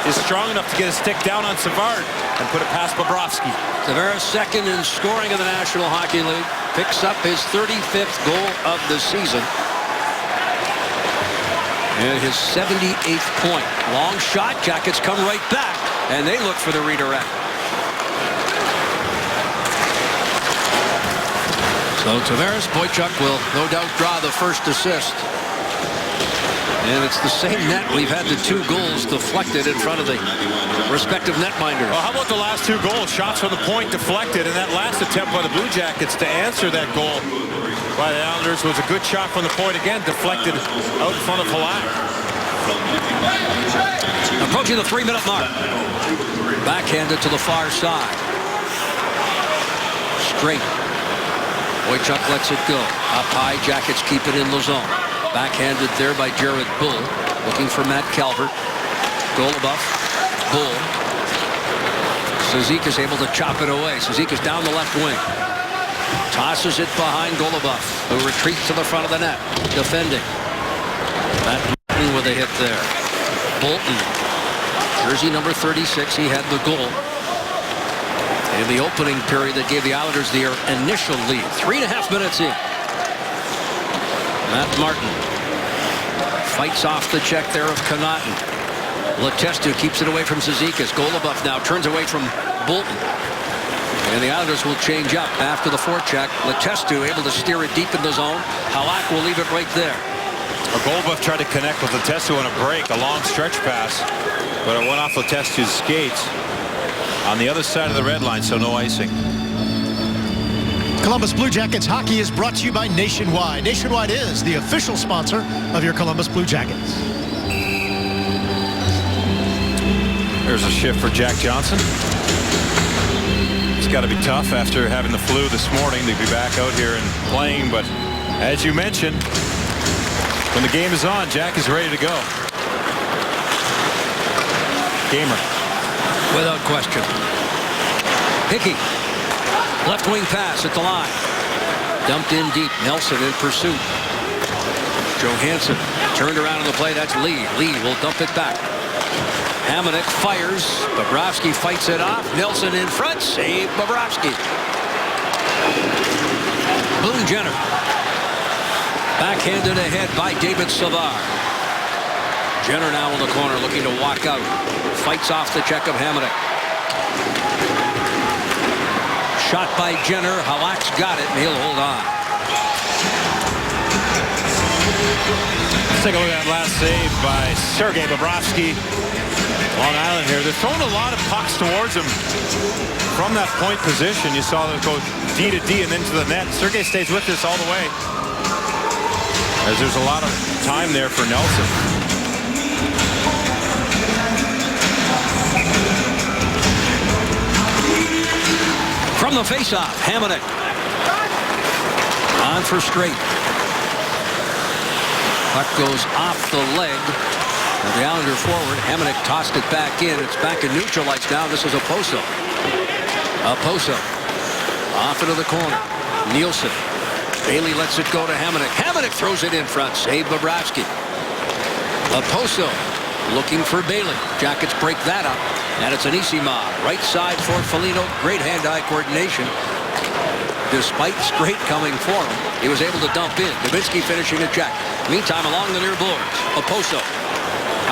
is strong enough to get a stick down on Savard and put it past Bobrovsky. Tavares second in scoring in the National Hockey League. Picks up his 35th goal of the season. And his 78th point. Long shot. Jackets come right back, and they look for the redirect. So Tavares, Boychuk will no doubt draw the first assist. And it's the same net. We've had the 2 goals deflected in front of the respective netminders. Well, how about the last 2 goals? Shots from the point deflected, and that last attempt by the Blue Jackets to answer that goal by the Islanders was a good shot from the point again, deflected out in front of Halak. Approaching the 3-minute mark. Backhanded to the far side. Straight. Boychuk lets it go. Up high, Jackets keep it in the zone. Backhanded there by Jared Bull. Looking for Matt Calvert. Goluboff. Bull. Cizikas able to chop it away. Cizikas down the left wing. Tosses it behind Goluboff, who retreats to the front of the net. Defending. Matt Martin with a hit there. Bolton. Jersey number 36. He had the goal in the opening period that gave the Islanders their initial lead. 3.5 minutes in. Matt Martin fights off the check there of Connaughton. Letestu keeps it away from Cizikas. Goluboff now turns away from Bolton. And the Islanders will change up after the forecheck. Letestu able to steer it deep in the zone. Halak will leave it right there. Goluboff tried to connect with Letestu on a break, a long stretch pass, but it went off Letestu's skates on the other side of the red line, so no icing. Columbus Blue Jackets hockey is brought to you by Nationwide. Nationwide is the official sponsor of your Columbus Blue Jackets. There's a shift for Jack Johnson. It's got to be tough after having the flu this morning to be back out here and playing, but as you mentioned, when the game is on, Jack is ready to go. Gamer. Without question. Hickey. Left wing pass at the line. Dumped in deep. Nelson in pursuit. Johansson Turned around on the play. That's Lee. Lee will dump it back. Hamonic fires. Bobrovsky fights it off. Nelson in front. Save Bobrovsky. Boone Jenner. Backhanded ahead by David Savard. Jenner now in the corner looking to walk out. Fights off the check of Hamonic. Shot by Jenner. Halak's got it and he'll hold on. Let's take a look at that last save by Sergei Bobrovsky. Long Island here. They're throwing a lot of pucks towards him from that point position. You saw them go D to D and then to the net. Sergei stays with this all the way, as there's a lot of time there for Nelson. From the faceoff, Hamonic on for straight. Puck goes off the leg of the Islander forward. Hamonic tossed it back in. It's back in neutral ice now. This is Oposo. Oposo off into the corner. Nielsen. Bailey lets it go to Hamonic. Hamonic throws it in front. Save Bobrovsky. Oposo looking for Bailey. Jackets break that up. And it's Anisimov. Right side for Foligno. Great hand-eye coordination. Despite straight coming for him, he was able to dump in. Dubinsky finishing a check. Meantime, along the near boards, Oposo.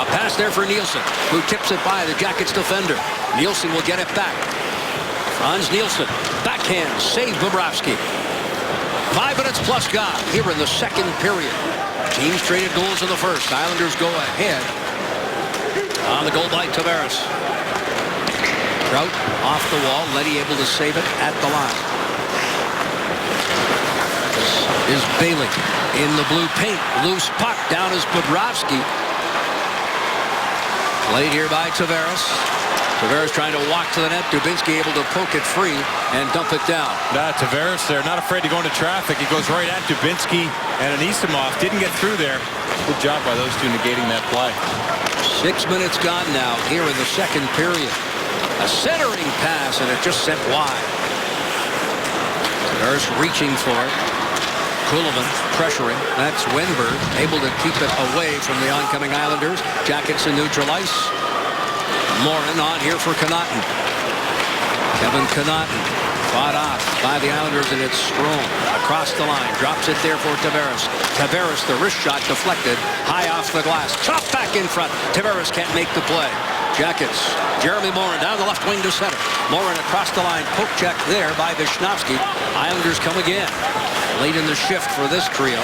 A pass there for Nielsen, who tips it by the Jackets defender. Nielsen will get it back. Franz Nielsen. Backhand. Save Bobrovsky. 5 minutes plus gone here in the second period. Teams traded goals in the first. Islanders go ahead on the goal by Tavares. Trout off the wall. Leddy able to save it at the line. This is Bailey in the blue paint. Loose puck. Down is Bobrovsky. Played here by Tavares. Tavares trying to walk to the net. Dubinsky able to poke it free and dump it down. Tavares there, not afraid to go into traffic. He goes right at Dubinsky and Anisimov. Didn't get through there. Good job by those two negating that play. 6 minutes gone now here in the second period. A centering pass and it just sent wide. Tavares reaching for it. Kuhlman pressuring. That's Wenberg able to keep it away from the oncoming Islanders. Jackets in neutral ice. Morin on here for Connaughton. Kevin Connaughton fought off by the Islanders, and it's Strome across the line. Drops it there for Tavares. Tavares, the wrist shot deflected high off the glass. Chopped back in front. Tavares can't make the play. Jackets. Jeremy Morin down the left wing to center. Morin across the line. Poke check there by Vishnowsky. Islanders come again. Late in the shift for this trio.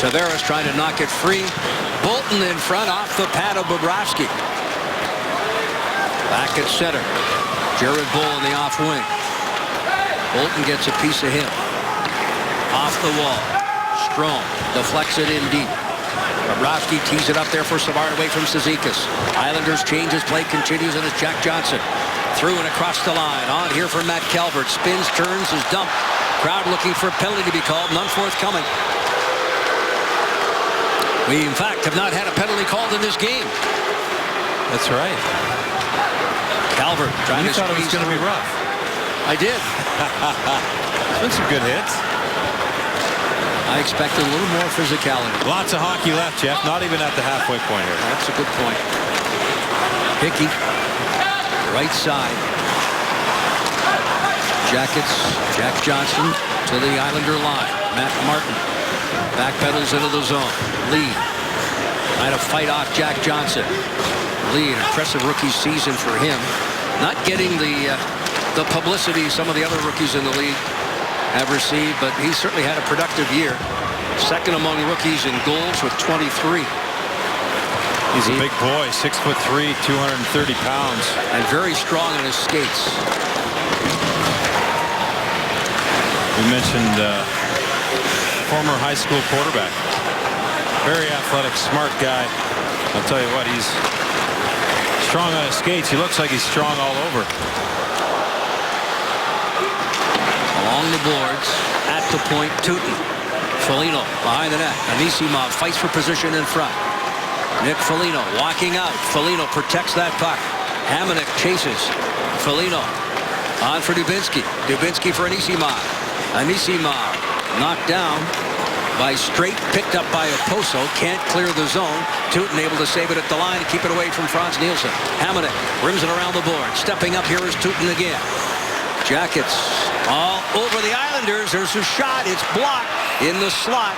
Tavares trying to knock it free. Bolton in front off the pad of Bobrovsky. Back at center. Jared Bull in the off wing. Bolton gets a piece of him. Off the wall. Strome deflects it in deep. Bobrovsky tees it up there for Savard away from Cizikas. Islanders change his play, continues, and it's Jack Johnson. Through and across the line. On here for Matt Calvert. Spins, turns, is dumped. Crowd looking for a penalty to be called. None forthcoming. We, in fact, have not had a penalty called in this game. That's right. Calvert trying You to thought it was going to be rough. I did. There's been some good hits. I expected a little more physicality. Lots of hockey left, Jeff. Not even at the halfway point here. That's a good point. Hickey, right side. Jackets, Jack Johnson to the Islander line. Matt Martin backpedals into the zone. Lee trying to fight off Jack Johnson. Lee, an impressive rookie season for him. Not getting the publicity some of the other rookies in the league have received, but he certainly had a productive year. Second among rookies in goals with 23. He's a big boy, 6'3", 230 pounds. And very strong on his skates. We mentioned former high school quarterback. Very athletic, smart guy. I'll tell you what, he's strong on his skates. He looks like he's strong all over. Along the boards, at the point, Tootin. Foligno behind the net. Anisimov fights for position in front. Nick Foligno walking out. Foligno protects that puck. Hamonic chases. Foligno on for Dubinsky. Dubinsky for Anisimov. Anisimov knocked down by Straight, picked up by Oposo, can't clear the zone. Tooten able to save it at the line and keep it away from Franz Nielsen. Hamannik rims it around the board. Stepping up here is Tooten again. Jackets all over the Islanders. There's a shot. It's blocked in the slot.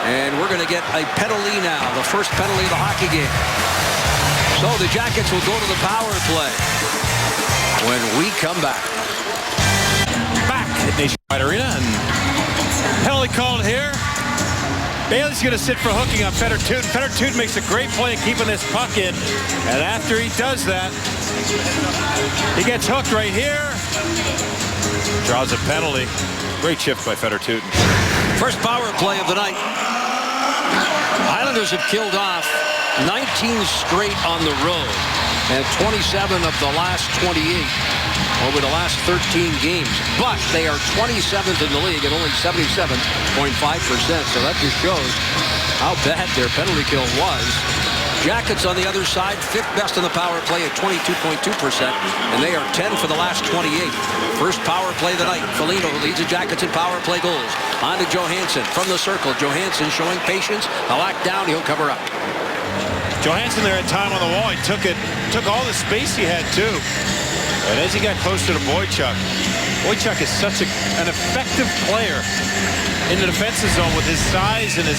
And we're going to get a penalty now, the first penalty of the hockey game. So the Jackets will go to the power play when we come back. Back at Nationwide Arena, and penalty called here. Bailey's going to sit for hooking on Fedor Tooten. Fedor Tooten makes a great play at keeping this puck in. And after he does that, he gets hooked right here. Draws a penalty. Great shift by Fedor Tooten. First power play of the night. Islanders have killed off 19 straight on the road and 27 of the last 28 over the last 13 games. But they are 27th in the league at only 77.5%. So that just shows how bad their penalty kill was. Jackets on the other side, 5th best in the power play at 22.2%, and they are 10 for the last 28. First power play of the night. Foligno leads the Jackets in power play goals. On to Johansson from the circle. Johansson showing patience. Halak down. He'll cover up. Johansson there at time on the wall. He took all the space he had too. And as he got closer to Boychuk is such an effective player in the defensive zone with his size and his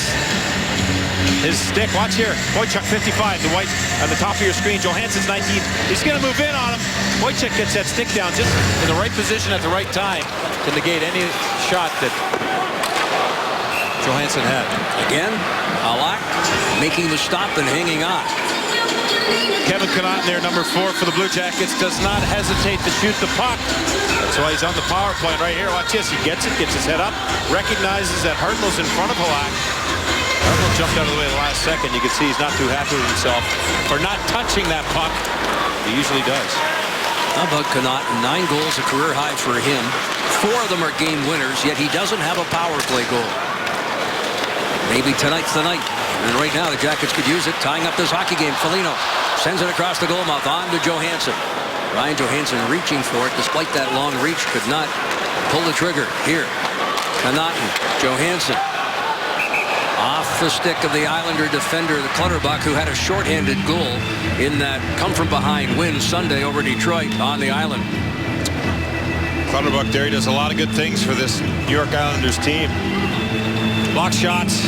stick. Watch here. Boychuk 55, the white on the top of your screen. Johansson's 19. He's going to move in on him. Boychuk gets that stick down just in the right position at the right time to negate any shot that Johansson had. Again, Halak making the stop and hanging on. Kevin Connauton there, number 4 for the Blue Jackets, does not hesitate to shoot the puck. That's why he's on the power play right here. Watch this. He gets it, gets his head up, recognizes that Hartnell's in front of Halak. Hartnell jumped out of the way the last second. You can see he's not too happy with himself for not touching that puck. He usually does. How about Connauton? 9 goals, a career high for him. 4 of them are game winners, yet he doesn't have a power play goal. Maybe tonight's the night. And right now, the Jackets could use it, tying up this hockey game. Foligno sends it across the goal mouth, on to Johansson. Ryan Johansson reaching for it, despite that long reach, could not pull the trigger. Here, Connauton, Johansson. Off the stick of the Islander defender, the Clutterbuck, who had a shorthanded goal in that come-from-behind win Sunday over Detroit on the island. Clutterbuck there, he does a lot of good things for this New York Islanders team. Block shots,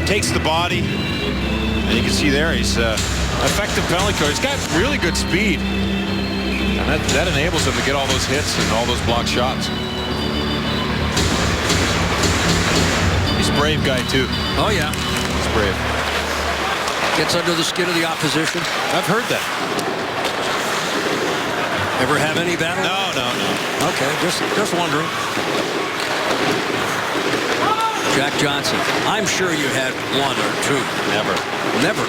takes the body, and you can see there he's effective penalty killer. He's got really good speed, and that enables him to get all those hits and all those block shots. He's a brave guy too. Oh yeah, he's brave. Gets under the skin of the opposition. I've heard that. Ever have any battle? No. Okay, just wondering. Jack Johnson. I'm sure you had 1 or 2. Never.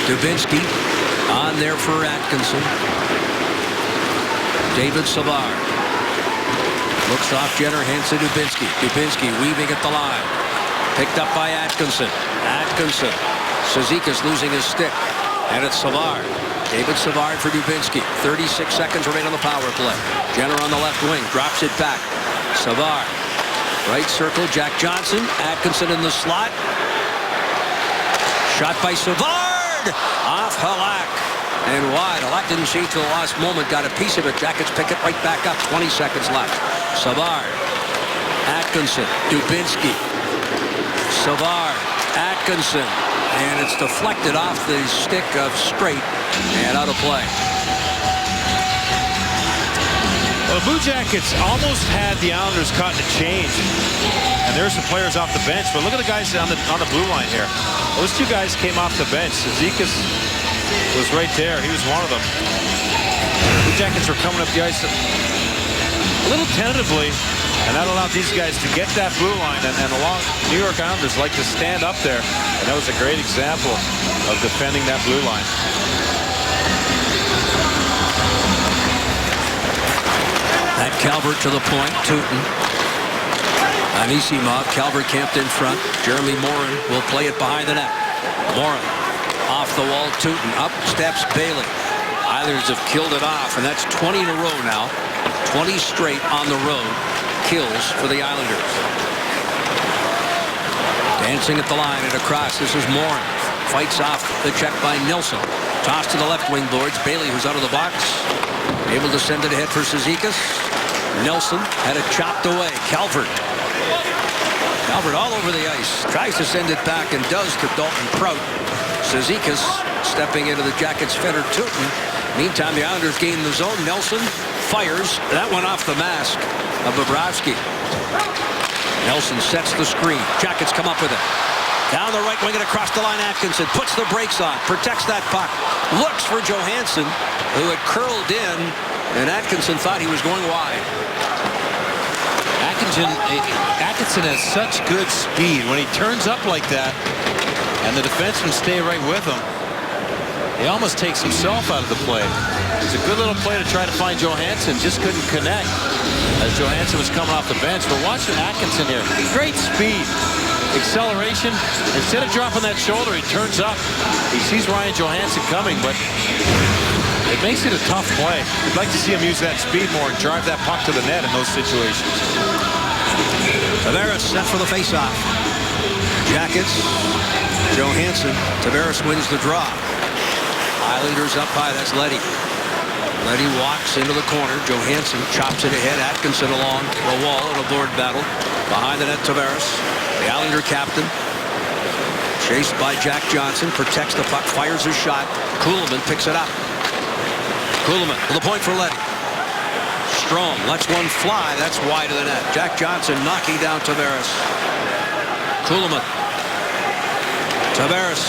Dubinsky on there for Atkinson. David Savard looks off Jenner, hands to Dubinsky. Dubinsky weaving at the line. Picked up by Atkinson. Cizikas losing his stick. And it's Savard. David Savard for Dubinsky. 36 seconds remain on the power play. Jenner on the left wing. Drops it back. Savard. Right circle. Jack Johnson. Atkinson in the slot. Shot by Savard. Off Halak. And wide. Halak didn't see it till the last moment. Got a piece of it. Jackets pick it right back up. 20 seconds left. Savard. Atkinson. Dubinsky. Savard. Atkinson. And it's deflected off the stick of Straight and out of play. Well, the Blue Jackets almost had the Islanders caught in a change. And there's some players off the bench. But look at the guys on the blue line here. Those 2 guys came off the bench. Cizikas was right there. He was one of them. The Blue Jackets were coming up the ice a little tentatively. And that allowed these guys to get that blue line, and along New York Islanders like to stand up there. And that was a great example of defending that blue line. At Calvert to the point. Tooten. Anisimov. Calvert camped in front. Jeremy Morin will play it behind the net. Morin off the wall. Tooten. Up steps Bailey. Islanders have killed it off, and that's 20 in a row now. 20 straight on the road. kills for the Islanders. Dancing at the line and across. This is Morin. Fights off the check by Nilsson. Toss to the left wing boards. Bailey, who's out of the box, able to send it ahead for Cizikas. Nelson had it chopped away. Calvert all over the ice. Tries to send it back and does to Dalton Prout. Cizikas stepping into the Jackets' Fedor Tyutin. Meantime, the Islanders gain the zone. Nelson fires. That one off the mask of Bobrovsky. Nelson sets the screen. Jackets come up with it. Down the right wing and across the line. Atkinson puts the brakes on. Protects that puck. Looks for Johansson, who had curled in, and Atkinson thought he was going wide. Atkinson has such good speed. When he turns up like that and the defensemen stay right with him, he almost takes himself out of the play. It's a good little play to try to find Johansson. Just couldn't connect as Johansson was coming off the bench. But watching Atkinson here, great speed, acceleration. Instead of dropping that shoulder, he turns up. He sees Ryan Johansson coming, but it makes it a tough play. You'd like to see him use that speed more and drive that puck to the net in those situations. Tavares set for the faceoff. Jackets. Johansson. Tavares wins the draw. Islanders up high. That's Leddy. Leddy walks into the corner. Johansson chops it ahead. Atkinson along the wall in a board battle. Behind the net, Tavares. The Islander captain. Chased by Jack Johnson. Protects the puck. Fires his shot. Kuhlman picks it up. Kuhlman with a point for Leddy. Strome lets one fly. That's wide of the net. Jack Johnson knocking down Tavares. Kuhlman. Tavares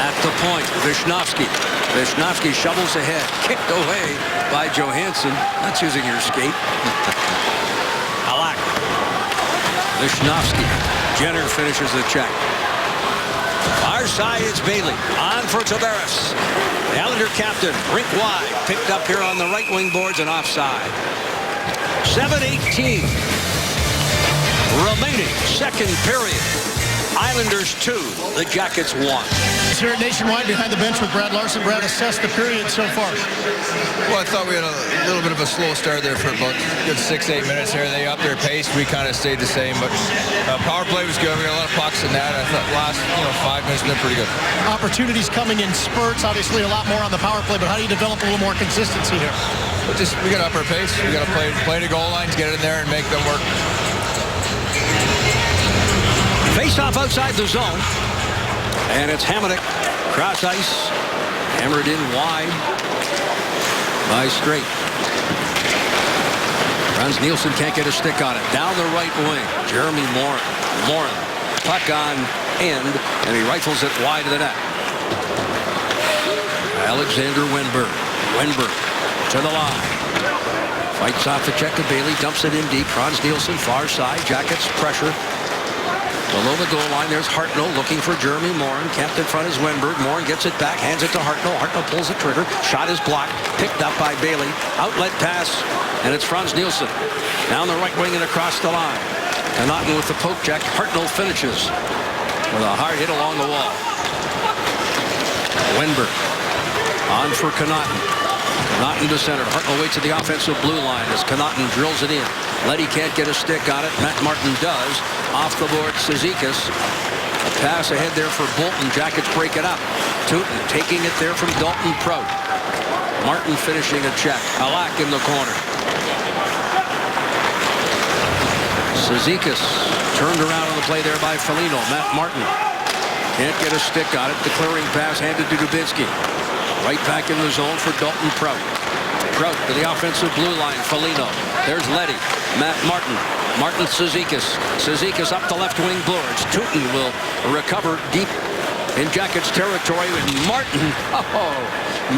at the point. Vishnofsky. Vishnofsky shovels ahead. Kicked away by Johansson. That's using your skate. Halak. Vishnofsky. Jenner finishes the check. Our side, it's Bailey. On for Tavares. The Islander captain, rink wide. Picked up here on the right wing boards and offside. 7:18 remaining. Second period. Islanders 2, the Jackets 1. Here at Nationwide behind the bench with Brad Larson. Brad, assess the period so far. Well, I thought we had a little bit of a slow start there for about a good 6-8 minutes here. They upped their pace. We kind of stayed the same, but power play was good. We got a lot of pucks in that. I thought last 5 minutes been pretty good. Opportunities coming in spurts. Obviously, a lot more on the power play, but how do you develop a little more consistency here? We got to up our pace. We got to play the goal lines, get it in there, and make them work. Face-off outside the zone. And it's Hamonic. Cross ice. Hammered in wide by Straight. Franz Nielsen can't get a stick on it. Down the right wing. Jeremy Morin. Morin. Puck on end. And he rifles it wide of the net. Alexander Wenberg. Wenberg to the line. Fights off the check of Bailey. Dumps it in deep. Franz Nielsen far side. Jackets pressure. Below the goal line, there's Hartnell looking for Jeremy Morin. Kept in front is Wenberg. Morin gets it back, hands it to Hartnell. Hartnell pulls the trigger. Shot is blocked. Picked up by Bailey. Outlet pass, and it's Franz Nielsen. Down the right wing and across the line. Connaughton with the poke check. Hartnell finishes with a hard hit along the wall. Wenberg on for Connaughton. Connaughton to center. Hartnell waits at the offensive blue line as Connaughton drills it in. Leddy can't get a stick on it. Matt Martin does. Off the board, Cizikas. A pass ahead there for Bolton. Jackets break it up. Tyutin taking it there from Dalton Prout. Martin finishing a check. Halak in the corner. Cizikas turned around on the play there by Foligno. Matt Martin can't get a stick on it. The clearing pass handed to Dubinsky. Right back in the zone for Dalton Prout. Prout to the offensive blue line. Foligno. There's Leddy. Matt Martin. Martin Cizikas. Cizikas up the left wing boards. Tyutin will recover deep in Jackets territory with Martin.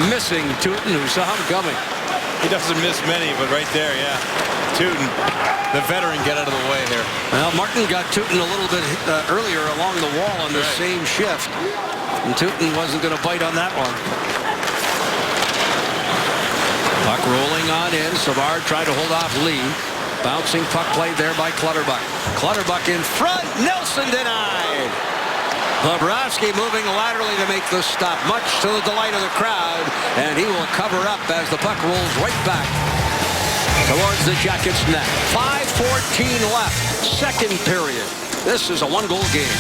Missing Tyutin, who saw him coming. He doesn't miss many, but right there, yeah. Tyutin, the veteran, get out of the way here. Well, Martin got Tyutin a little bit earlier along the wall on the same shift. And Tyutin wasn't going to bite on that one. Puck rolling on in. Savard tried to hold off Lee. Bouncing puck played there by Clutterbuck. Clutterbuck in front. Nelson denied. Bobrovsky moving laterally to make the stop, much to the delight of the crowd. And he will cover up as the puck rolls right back. towards the Jackets net. 5:14 left, second period. This is a one-goal game.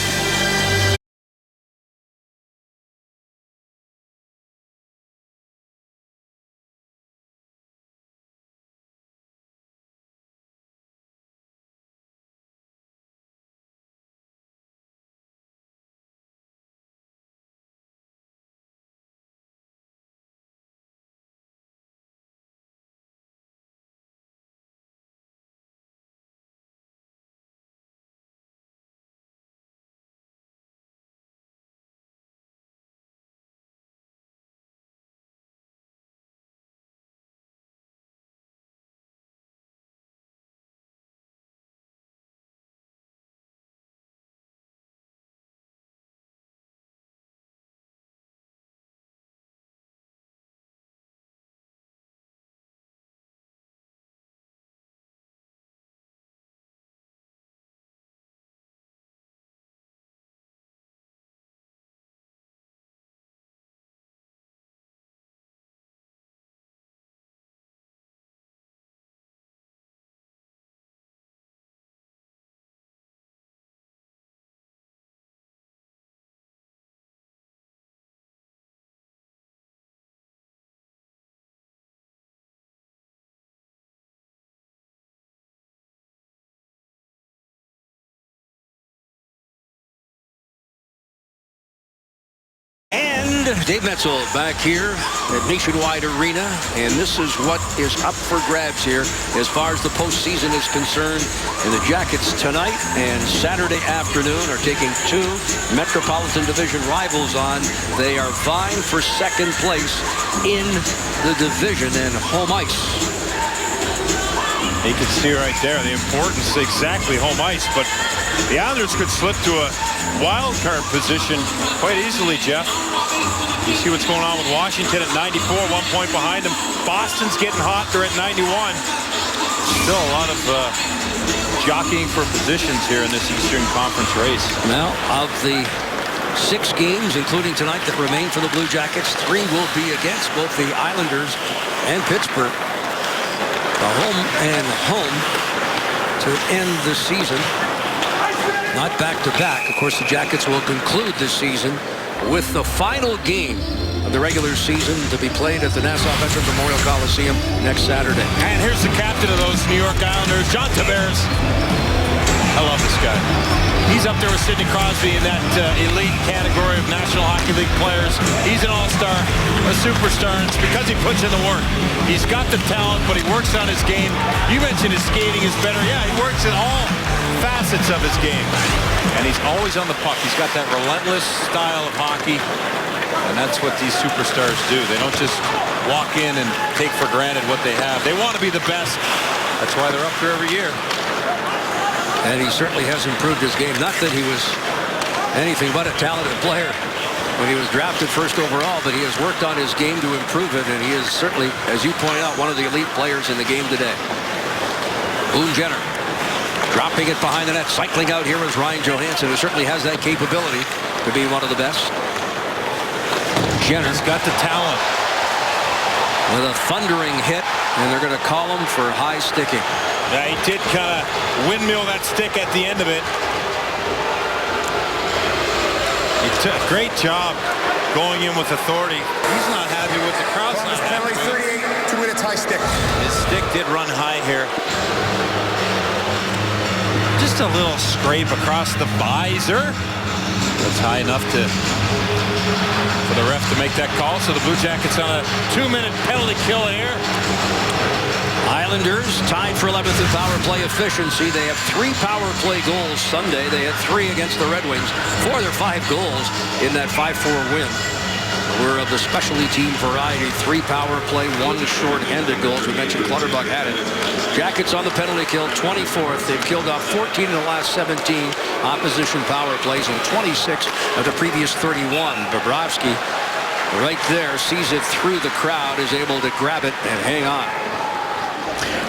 Dave Metzel back here at Nationwide Arena, and this is what is up for grabs here as far as the postseason is concerned. And the Jackets tonight and Saturday afternoon are taking two Metropolitan Division rivals on. They are vying for second place in the division and home ice. You can see right there the importance, exactly home ice, but the Islanders could slip to a wild card position quite easily, Jeff. You see what's going on with Washington at 94, 1 point behind them. Boston's getting hot, they're at 91. Still a lot of jockeying for positions here in this Eastern Conference race. Now, of the 6 games, including tonight, that remain for the Blue Jackets, 3 will be against both the Islanders and Pittsburgh. The home and home to end the season. Not back-to-back. Of course, the Jackets will conclude this season with the final game of the regular season to be played at the Nassau Veterans Memorial Coliseum next Saturday. And here's the captain of those New York Islanders, John Tavares. I love this guy. He's up there with Sidney Crosby in that elite category of National Hockey League players. He's an all-star, a superstar, and it's because he puts in the work. He's got the talent, but he works on his game. You mentioned his skating is better. Yeah, he works in all facets of his game. And he's always on the puck. He's got that relentless style of hockey. And that's what these superstars do. They don't just walk in and take for granted what they have. They want to be the best. That's why they're up there every year. And he certainly has improved his game. Not that he was anything but a talented player when he was drafted first overall, but he has worked on his game to improve it, and he is certainly, as you pointed out, one of the elite players in the game today. Boone Jenner dropping it behind the net. Cycling out here is Ryan Johansson, who certainly has that capability to be one of the best. Jenner's got the talent. With a thundering hit, and they're going to call him for high sticking. Yeah, he did kind of windmill that stick at the end of it. He took a great job going in with authority. He's not happy with the crowd's not happy with it. 38 to win a tie stick. His stick did run high here. Just a little scrape across the visor. That's high enough for the ref to make that call. So the Blue Jackets on a 2-minute penalty kill here. Islanders tied for 11th in power play efficiency. They have 3 power play goals Sunday. They had 3 against the Red Wings. 4 of their 5 goals in that 5-4 win were of the specialty team variety. 3 power play, 1 short-handed goals. We mentioned Clutterbuck had it. Jackets on the penalty kill, 24th. They've killed off 14 in the last 17 opposition power plays and 26 of the previous 31. Bobrovsky right there sees it through the crowd, is able to grab it and hang on.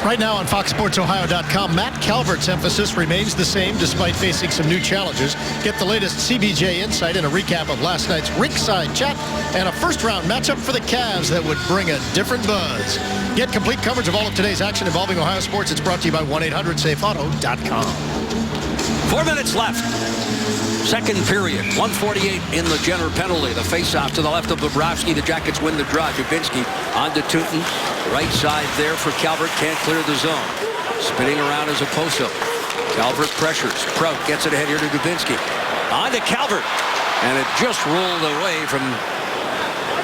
Right now on FoxSportsOhio.com, Matt Calvert's emphasis remains the same despite facing some new challenges. Get the latest CBJ insight and a recap of last night's Rinkside Chat and a first-round matchup for the Cavs that would bring a different buzz. Get complete coverage of all of today's action involving Ohio sports. It's brought to you by 1-800-SAFEAUTO.com. 4 minutes left. Second period, 1:48 in the Jenner penalty. The face-off to the left of Bobrovsky. The Jackets win the draw. Dubinsky on to Tootin. Right side there for Calvert. Can't clear the zone. Spinning around as a post-up. Calvert pressures. Prout gets it ahead here to Dubinsky. On to Calvert. And it just rolled away from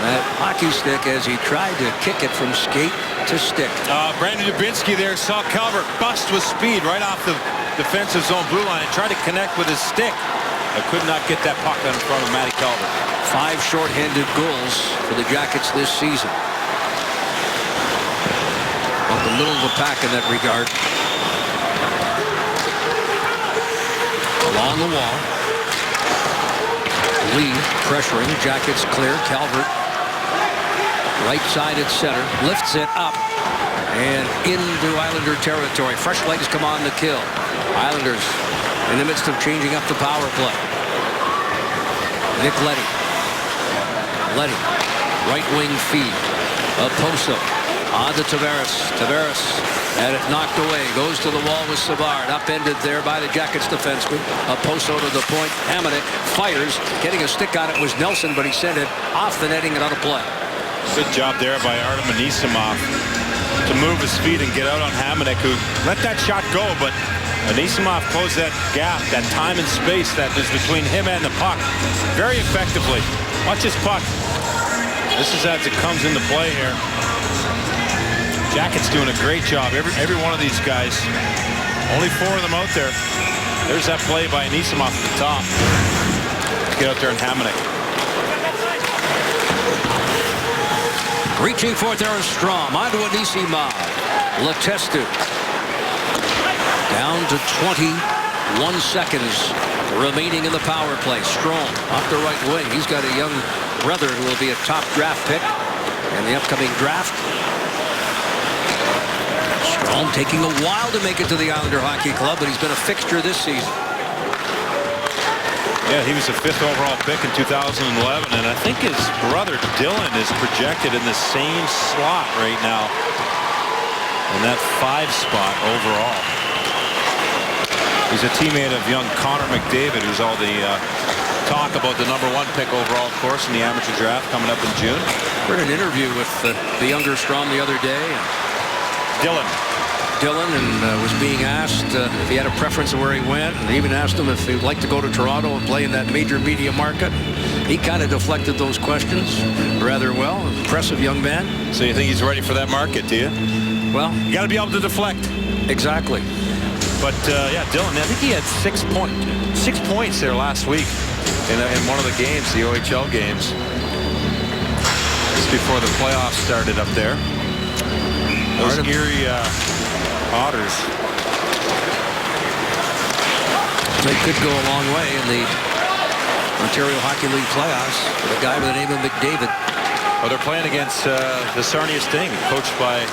that hockey stick as he tried to kick it from skate to stick. Brandon Dubinsky there saw Calvert bust with speed right off the defensive zone blue line and tried to connect with his stick. I could not get that puck in front of Matty Calvert. 5 shorthanded goals for the Jackets this season. Well, the middle of the pack in that regard. Along the wall. Lee pressuring. Jackets clear. Calvert. Right side at center. Lifts it up. And into Islander territory. Fresh legs come on the kill. Islanders in the midst of changing up the power play. Nick Leddy. Leddy. Right wing feed. Oposo. On to Tavares. Tavares had it knocked away. Goes to the wall with Savard. Upended there by the Jackets defenseman. Oposo to the point. Hamonic fires. Getting a stick on it was Nelson, but he sent it off the netting and out of play. Good job there by Artem Anisimov to move his feet and get out on Hamonic, who let that shot go, but Anisimov closed that gap, that time and space that is between him and the puck very effectively. Watch his puck. This is as it comes into play here. Jackets doing a great job. Every one of these guys. Only 4 of them out there. There's that play by Anisimov at the top. Let's get out there and Hamonic. Reaching for it there is Strom. On to Anisimov. Letestu. Down to 21 seconds remaining in the power play. Strome off the right wing. He's got a young brother who will be a top draft pick in the upcoming draft. Strome taking a while to make it to the Islander Hockey Club, but he's been a fixture this season. Yeah, he was a 5th overall pick in 2011, and I think his brother Dylan is projected in the same slot right now in that 5 spot overall. He's a teammate of young Connor McDavid, who's all the talk about the #1 pick overall, of course, in the amateur draft coming up in June. Heard an interview with the younger Strom the other day. Dylan and was being asked if he had a preference of where he went, and even asked him if he'd like to go to Toronto and play in that major media market. He kind of deflected those questions rather well. Impressive young man. So you think he's ready for that market, do you? Well, you got to be able to deflect. Exactly. But yeah, Dylan, I think he had 6 points there last week in one of the games, the OHL games. Just before the playoffs started up there. Those Erie Otters. They could go a long way in the Ontario Hockey League playoffs with a guy by the name of McDavid. Well, they're playing against the Sarnia Sting, coached by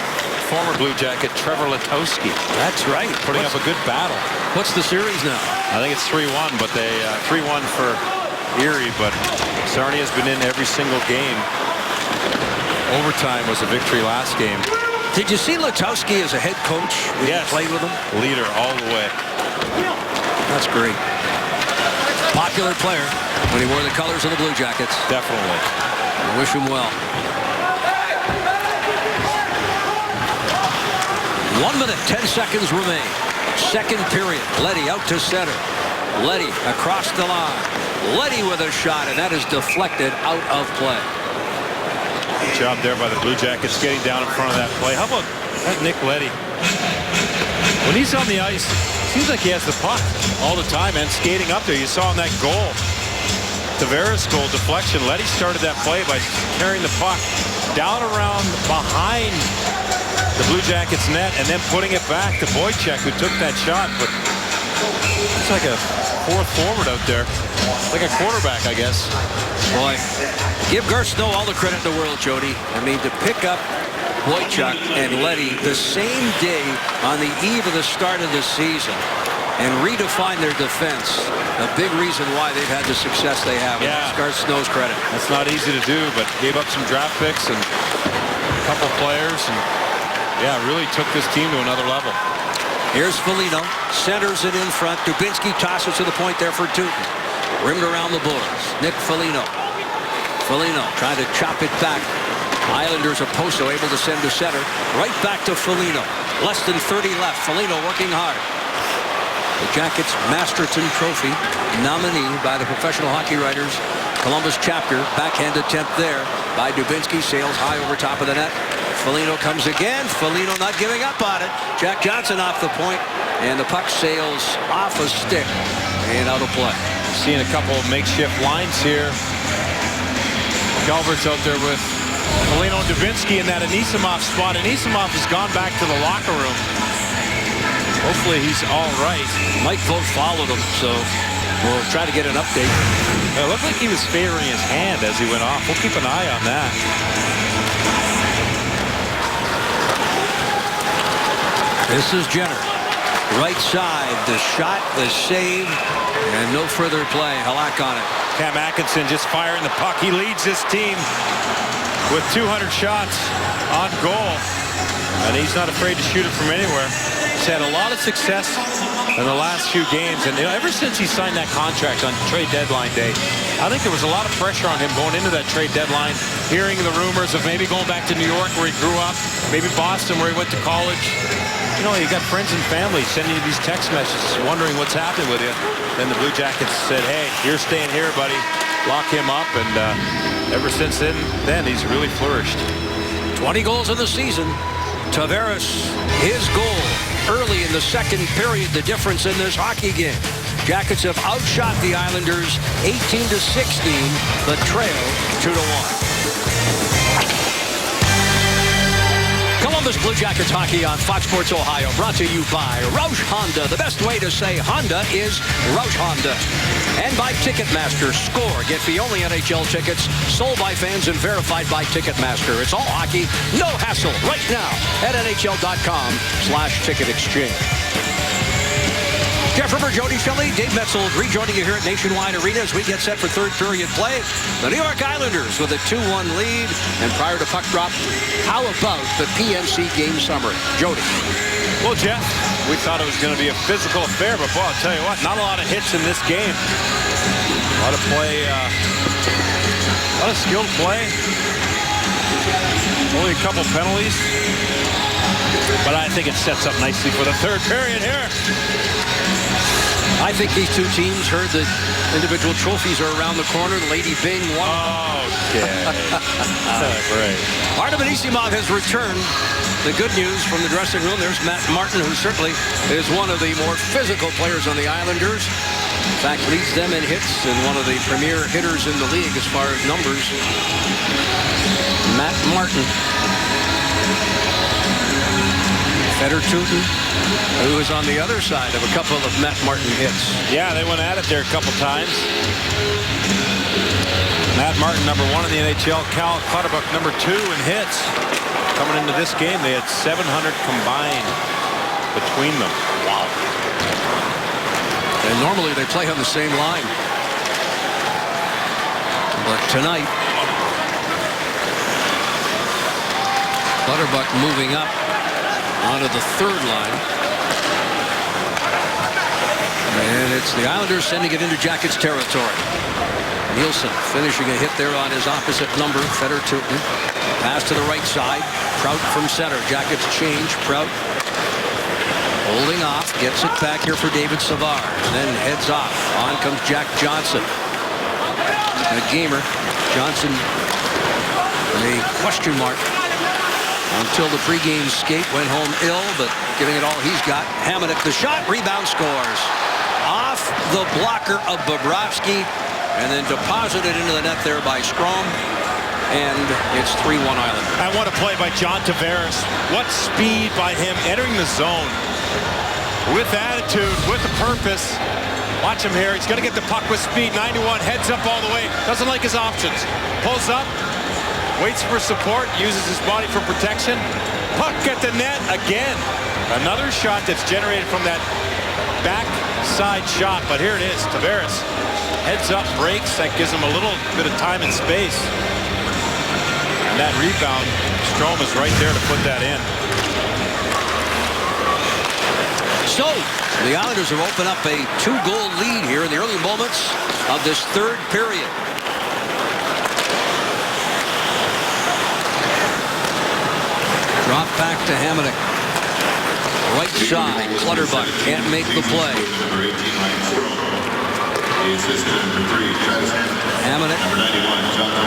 former Blue Jacket Trevor Letowski. That's right. Putting up a good battle. What's the series now? I think it's 3-1, but they 3-1 for Erie, but Sarnia's been in every single game. Overtime was a victory last game. Did you see Letowski as a head coach when you played with him? Leader all the way. That's great. Popular player when he wore the colors of the Blue Jackets. Definitely. I wish him well. 1 minute, 10 seconds remain. Second period. Leddy out to center. Leddy across the line. Leddy with a shot, and that is deflected out of play. Good job there by the Blue Jackets getting down in front of that play. How about that Nick Leddy? When he's on the ice, seems like he has the puck all the time and skating up there. You saw in that goal, Tavares goal deflection. Leddy started that play by carrying the puck down around behind the Blue Jackets net and then putting it back to Boychuk, who took that shot. But it's like a 4th forward out there, like a quarterback, I guess. Boy, give Garth Snow all the credit in the world, Jody. I mean, to pick up Boychuk and Leddy the same day on the eve of the start of the season and redefine their defense. A big reason why they've had the success they have. Yeah. Scar Snow's credit. That's not easy to do, but gave up some draft picks and a couple players, and yeah, really took this team to another level. Here's Foligno, centers it in front. Dubinsky tosses to the point there for Tootin. Rimmed around the boards. Nick Foligno. Foligno trying to chop it back. Islanders are Poso able to send to center. Right back to Foligno. Less than 30 left. Foligno working hard. The Jackets Masterton Trophy nominee by the Professional Hockey Writers Columbus chapter. Backhand attempt there by Dubinsky. Sails high over top of the net. Foligno comes again. Foligno not giving up on it. Jack Johnson off the point, and the puck sails off a stick and out of play. Seeing a couple of makeshift lines here. Calvert's out there with Foligno and Dubinsky in that Anisimov spot. Anisimov has gone back to the locker room. Hopefully he's all right. Mike Vogt followed him, so we'll try to get an update. It looked like he was favoring his hand as he went off. We'll keep an eye on that. This is Jenner. Right side, the shot, the save, and no further play. Halak on it. Cam Atkinson just firing the puck. He leads this team with 200 shots on goal, and he's not afraid to shoot it from anywhere. He's had a lot of success in the last few games, and ever since he signed that contract on trade deadline day, I think there was a lot of pressure on him going into that trade deadline, hearing the rumors of maybe going back to New York where he grew up, maybe Boston where he went to college. You know, you got friends and family sending you these text messages wondering what's happening with you. Then the Blue Jackets said, hey, you're staying here, buddy. Lock him up, and ever since then he's really flourished. 20 goals in the season. Tavares, his goal early in the second period, the difference in this hockey game. Jackets have outshot the Islanders 18-16. The trail 2-1. Columbus Blue Jackets hockey on Fox Sports Ohio, brought to you by Roush Honda. The best way to say Honda is Roush Honda. And by Ticketmaster. Score. Get the only NHL tickets sold by fans and verified by Ticketmaster. It's all hockey, no hassle. Right now at NHL.com/ticket exchange. Jeff River, Jody Shelley, Dave Metzel rejoining you here at Nationwide Arena as we get set for third period play. The New York Islanders with a 2-1 lead. And prior to puck drop, how about the PNC game summary? Jody. Well, Jeff, we thought it was going to be a physical affair, but boy, I'll tell you what, not a lot of hits in this game. A lot of play, a lot of skilled play. Only a couple penalties. But I think it sets up nicely for the third period here. I think these two teams heard that individual trophies are around the corner. Lady Bing won. Okay. Great. Artem Anisimov has returned. The good news from the dressing room, there's Matt Martin, who certainly is one of the more physical players on the Islanders. In fact, leads them in hits and one of the premier hitters in the league as far as numbers. Matt Martin. Fedor Tootin, who is on the other side of a couple of Matt Martin hits. Yeah, they went at it there a couple times. Matt Martin, number 1 in the NHL. Cal Clutterbuck, number 2 in hits. Coming into this game, they had 700 combined between them. Wow. And normally they play on the same line. But tonight, Clutterbuck moving up onto the third line. And it's the Islanders sending it into Jackets territory. Nielsen finishing a hit there on his opposite number, Fedor Tootin. Pass to the right side. Prout from center. Jackets change. Prout holding off. Gets it back here for David Savard. And then heads off. On comes Jack Johnson. A gamer. Johnson, a question mark until the pregame skate, went home ill, but giving it all he's got. Hamonic the shot, rebound, scores. Off the blocker of Bobrovsky, and then deposited into the net there by Strome, and it's 3-1 Islanders. I want to play by John Tavares. What speed by him entering the zone. With attitude, with a purpose. Watch him here. He's going to get the puck with speed. 91, heads up all the way. Doesn't like his options. Pulls up. Waits for support, uses his body for protection. Puck at the net again. Another shot that's generated from that backside shot, but here it is. Tavares heads up, breaks. That gives him a little bit of time and space. And that rebound, Strome is right there to put that in. So the Islanders have opened up a 2-goal lead here in the early moments of this third period. Drop back to Hamonic. Right side, Clutterbuck can't make the play. Hamonic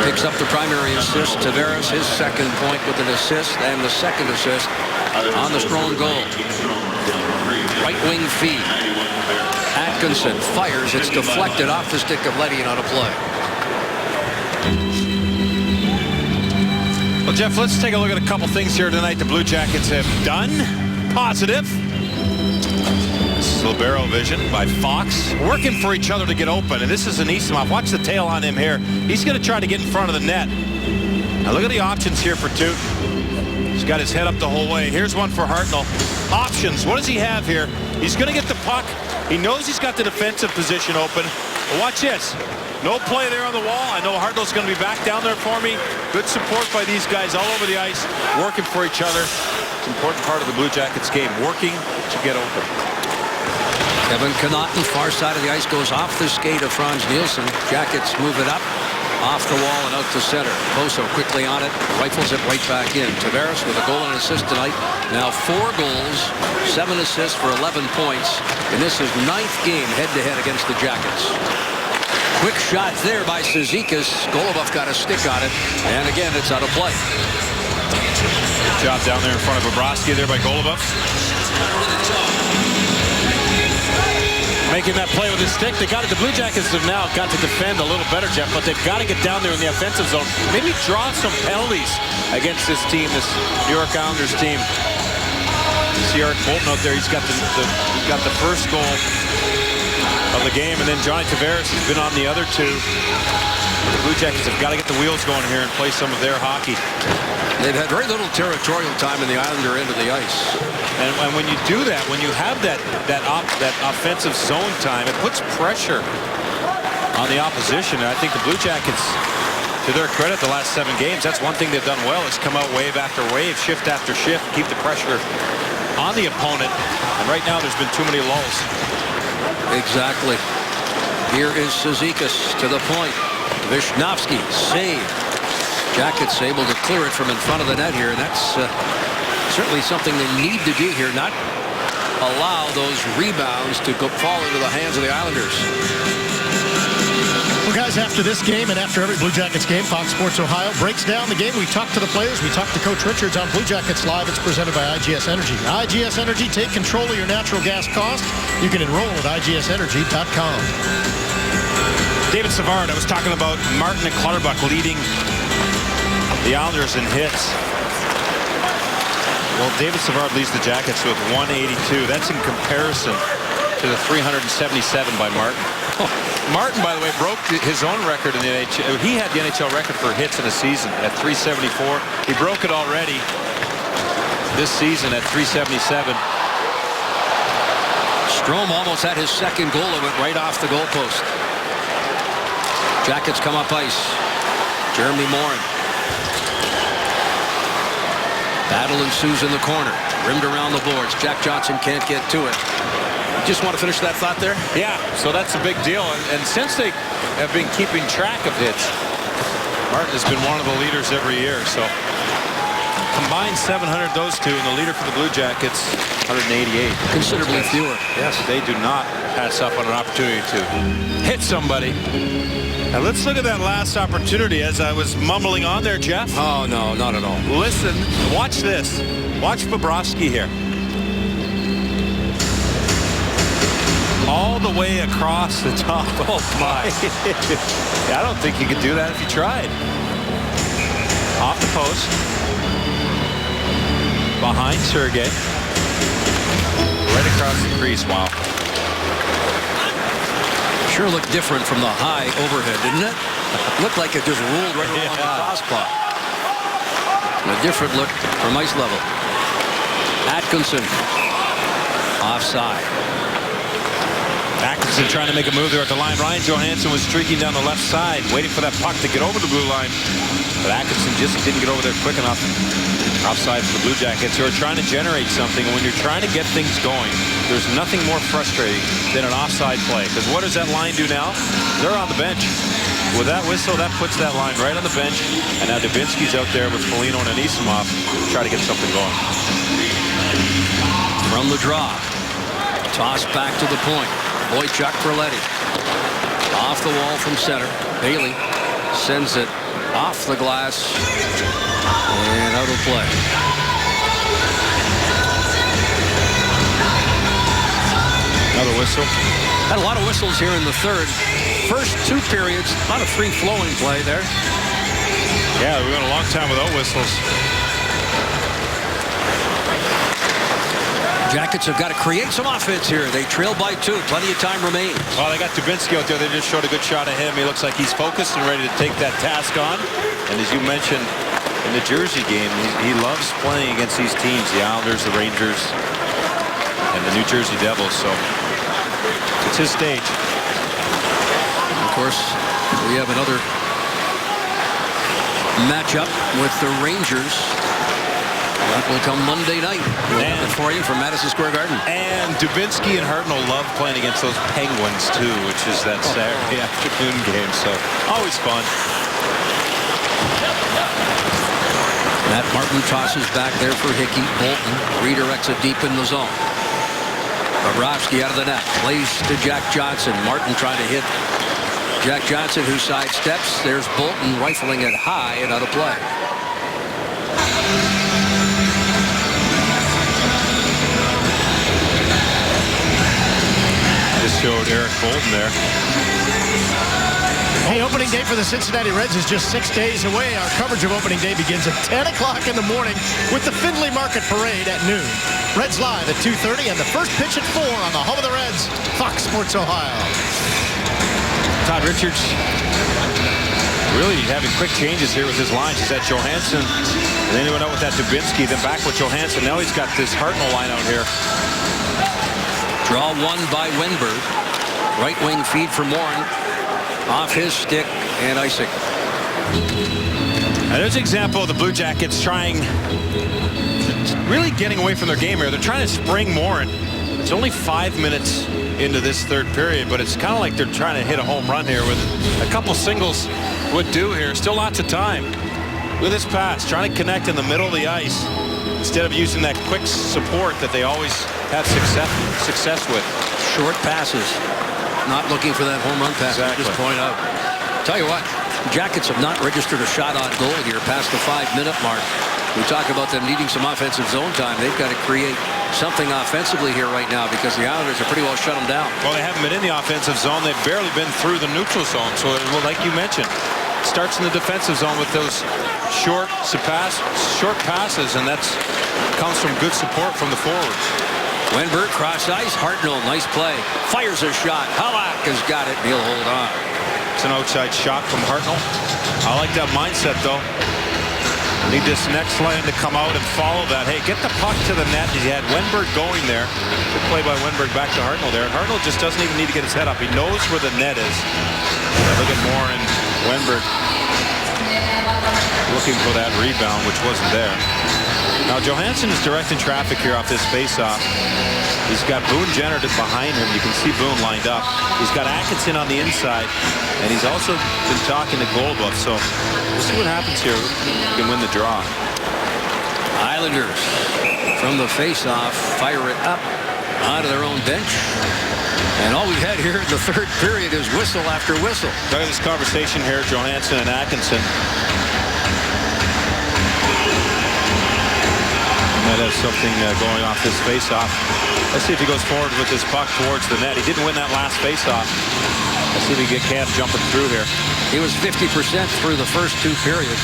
picks up the primary assist. Tavares, his second point with an assist, and the second assist on the Strome goal. Right wing feed. Atkinson fires. It's deflected off the stick of Leddy and out of play. Well, Jeff, let's take a look at a couple things here tonight the Blue Jackets have done. Positive. This is Libero vision by Fox. Working for each other to get open, and this is Anisimov. Watch the tail on him here. He's going to try to get in front of the net. Now look at the options here for Toot. He's got his head up the whole way. Here's one for Hartnell. Options. What does he have here? He's going to get the puck. He knows he's got the defensive position open. But watch this. No play there on the wall. I know Hartnell's going to be back down there for me. Good support by these guys all over the ice, working for each other. It's an important part of the Blue Jackets game, working to get open. Kevin Connaughton, far side of the ice, goes off the skate of Franz Nielsen. Jackets move it up, off the wall and out to center. Poso quickly on it, rifles it right back in. Tavares with a goal and an assist tonight. Now 4 goals, 7 assists for 11 points. And this is 9th game head-to-head against the Jackets. Quick shot there by Cizikas. Golubov got a stick on it, and again, it's out of play. Good job down there in front of Bobrovsky there by Golubov. Making that play with his stick. They got it. The Blue Jackets have now got to defend a little better, Jeff, but they've got to get down there in the offensive zone. Maybe draw some penalties against this team, this New York Islanders team. You see Eric Bolton out there. He's got the first goal of the game, and then Johnny Tavares has been on the other 2. The Blue Jackets have got to get the wheels going here and play some of their hockey. They've had very little territorial time in the Islander end of the ice. And when you do that, when you have that offensive zone time, it puts pressure on the opposition. And I think the Blue Jackets, to their credit, the last 7 games, that's one thing they've done well, is come out wave after wave, shift after shift, keep the pressure on the opponent. And right now, there's been too many lulls. Exactly. Here is Cizikas to the point. Vishnofsky save. Jackets able to clear it from in front of the net here, and that's certainly something they need to do here, not allow those rebounds to fall into the hands of the Islanders. Well, guys, after this game and after every Blue Jackets game, Fox Sports Ohio breaks down the game. We talk to the players. We talk to Coach Richards on Blue Jackets Live. It's presented by IGS Energy. IGS Energy, take control of your natural gas costs. You can enroll at IGSenergy.com. David Savard, I was talking about Martin and Clutterbuck leading the Islanders in hits. Well, David Savard leads the Jackets with 182. That's in comparison to the 377 by Martin. Martin, by the way, broke his own record in the NHL. He had the NHL record for hits in a season at 374. He broke it already this season at 377. Strome almost had his second goal and went right off the goalpost. Jackets come up ice. Jeremy Morin. Battle ensues in the corner. Rimmed around the boards. Jack Johnson can't get to it. Just want to finish that thought there? Yeah, so that's a big deal. And since they have been keeping track of hits, Martin has been one of the leaders every year. So combined 700, those two, and the leader for the Blue Jackets, 188. Considerably fewer. Yes, they do not pass up on an opportunity to hit somebody. Now let's look at that last opportunity as I was mumbling on there, Jeff. Oh, no, not at all. Listen, watch this. Watch Bobrovsky here. All the way across the top. Oh, my. I don't think you could do that if you tried. Off the post. Behind Sergei. Right across the crease. Wow. Sure looked different from the high overhead, didn't it? Looked like it just rolled right along the crossbar. A different look from ice level. Atkinson. Offside. Atkinson trying to make a move there at the line. Ryan Johansson was streaking down the left side, waiting for that puck to get over the blue line. But Atkinson just didn't get over there quick enough. Offside for the Blue Jackets, who are trying to generate something. And when you're trying to get things going, there's nothing more frustrating than an offside play. Because what does that line do now? They're on the bench. With that whistle, that puts that line right on the bench. And now Dubinsky's out there with Foligno and Anisimov to try to get something going. From the draw. Toss back to the point. Boychuk for Letty. Off the wall from center. Bailey sends it off the glass and out of play. Another whistle. Had a lot of whistles here in the third. First 2 periods, not a free-flowing play there. Yeah, we went a long time without whistles. Jackets have got to create some offense here. They trail by 2. Plenty of time remains. Well, they got Dubinsky out there. They just showed a good shot of him. He looks like he's focused and ready to take that task on. And as you mentioned in the Jersey game, he loves playing against these teams, the Islanders, the Rangers, and the New Jersey Devils. So it's his stage. Of course, we have another matchup with the Rangers. That will come Monday night. We'll have it for you from Madison Square Garden. And Dubinsky and Hartnell love playing against those Penguins, too, which is that Saturday afternoon game. So always fun. Matt Martin tosses back there for Hickey. Bolton redirects it deep in the zone. Bobrovsky out of the net. Plays to Jack Johnson. Martin trying to hit Jack Johnson, who sidesteps. There's Bolton rifling it high and out of play. Just showed Eric Bolton there. Hey, opening day for the Cincinnati Reds is just 6 days away. Our coverage of opening day begins at 10 o'clock in the morning with the Findlay Market Parade at noon. Reds live at 2:30 and the first pitch at 4 on the home of the Reds, Fox Sports Ohio. Todd Richards really having quick changes here with his lines. He's at Johansson, and then he went out with that Dubinsky, then back with Johansson. Now he's got this Hartnell line out here. Draw 1 by Wenberg. Right wing feed for Morin. Off his stick and icing. Now there's an example of the Blue Jackets trying, really getting away from their game here. They're trying to spring Morin. It's only 5 minutes into this third period, but it's kind of like they're trying to hit a home run here with a couple singles would do here. Still lots of time. Look at this pass, trying to connect in the middle of the ice instead of using that quick support that they always have success with. Short passes. Not looking for that home run pass. Exactly. Just point out. Tell you what, Jackets have not registered a shot on goal here past the 5-minute mark. We talk about them needing some offensive zone time. They've got to create something offensively here right now because the Islanders are pretty well shut them down. Well, they haven't been in the offensive zone. They've barely been through the neutral zone. So, well, like you mentioned, it starts in the defensive zone with those short passes, and that comes from good support from the forwards. Wenberg cross ice. Hartnell, nice play. Fires a shot. Halak has got it. He'll hold on. It's an outside shot from Hartnell. I like that mindset, though. Need this next line to come out and follow that. Hey, get the puck to the net. He had Wenberg going there. Good play by Wenberg back to Hartnell there. And Hartnell just doesn't even need to get his head up. He knows where the net is. Look at Moore and Wenberg looking for that rebound, which wasn't there. Now Johansson is directing traffic here off this faceoff. He's got Boone Jenner behind him. You can see Boone lined up. He's got Atkinson on the inside, and he's also been talking to Goldbuff. So we'll see what happens here. He can win the draw. Islanders from the faceoff fire it up onto their own bench. And all we've had here in the third period is whistle after whistle. Look at this conversation here, Johansson and Atkinson. Might have something going off this faceoff. Let's see if he goes forward with this puck towards the net. He didn't win that last faceoff. Let's see if we get Cam jumping through here. He was 50% through the first 2 periods.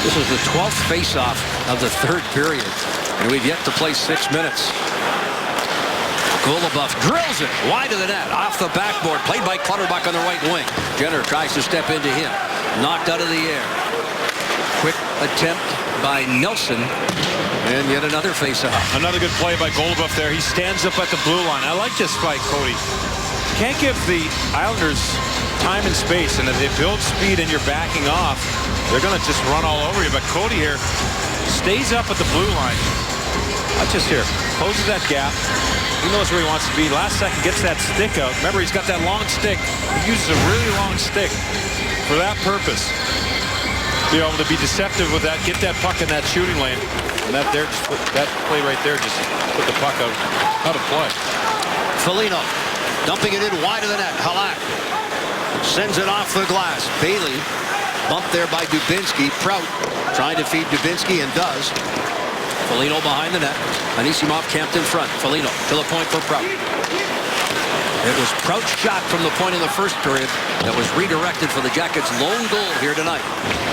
This is the 12th faceoff of the third period, and we've yet to play 6 minutes. Goldbuff drills it wide of the net, off the backboard, played by Clutterbuck on the right wing. Jenner tries to step into him, knocked out of the air. Quick attempt by Nelson. And yet another face-off. Another good play by Goluboff there. He stands up at the blue line. I like this fight, Cody. Can't give the Islanders time and space, and if they build speed and you're backing off, they're going to just run all over you. But Cody here stays up at the blue line. Not just here. Closes that gap. He knows where he wants to be. Last second gets that stick out. Remember, he's got that long stick. He uses a really long stick for that purpose. Be able to be deceptive with that, get that puck in that shooting lane. And that play right there just put the puck out of play. Foligno dumping it in wide of the net. Halak sends it off the glass. Bailey bumped there by Dubinsky. Prout trying to feed Dubinsky and does. Foligno behind the net. Anisimov camped in front. Foligno to the point for Prout. It was Prout's shot from the point in the first period that was redirected for the Jackets' lone goal here tonight.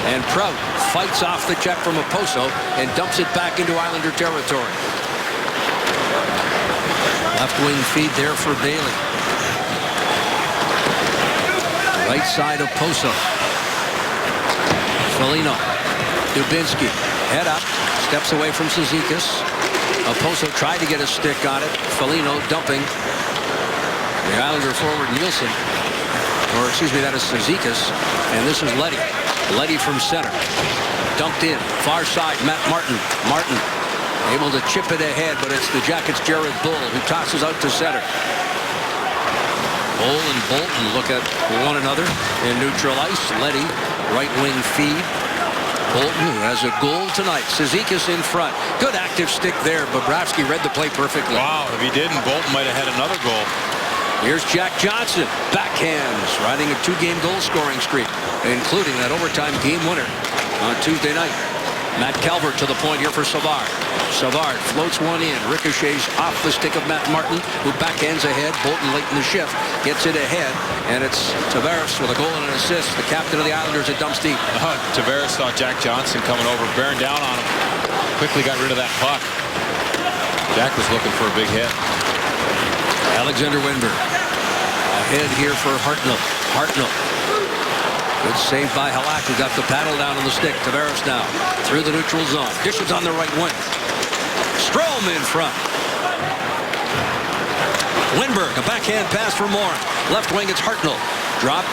And Prout fights off the check from Okposo and dumps it back into Islander territory. Left wing feed there for Bailey. Right side of Okposo. Foligno. Dubinsky. Head up. Steps away from Cizikas. Okposo tried to get a stick on it. Foligno dumping. The Islander forward Nielsen, or excuse me, that is Cizikas, and this is Leddy. Leddy from center. Dumped in, far side, Matt Martin. Martin able to chip it ahead, but it's the Jackets' Jared Bull who tosses out to center. Bull and Bolton look at one another in neutral ice. Leddy, right wing feed. Bolton, who has a goal tonight. Cizikas in front. Good active stick there. Bobrovsky read the play perfectly. Wow, if he didn't, Bolton might have had another goal. Here's Jack Johnson, backhands, riding a two-game goal-scoring streak, including that overtime game winner on Tuesday night. Matt Calvert to the point here for Savard. Savard floats one in, ricochets off the stick of Matt Martin, who backhands ahead. Bolton late in the shift gets it ahead, and it's Tavares with a goal and an assist. The captain of the Islanders at dumps deep. Tavares saw Jack Johnson coming over, bearing down on him. Quickly got rid of that puck. Jack was looking for a big hit. Alexander Wennberg. Ahead here for Hartnell. Hartnell. Good save by Halak, who got the paddle down on the stick. Tavares now through the neutral zone. Dishes on the right wing. Strome in front. Wennberg, a backhand pass for Morin. Left wing, it's Hartnell. Drop.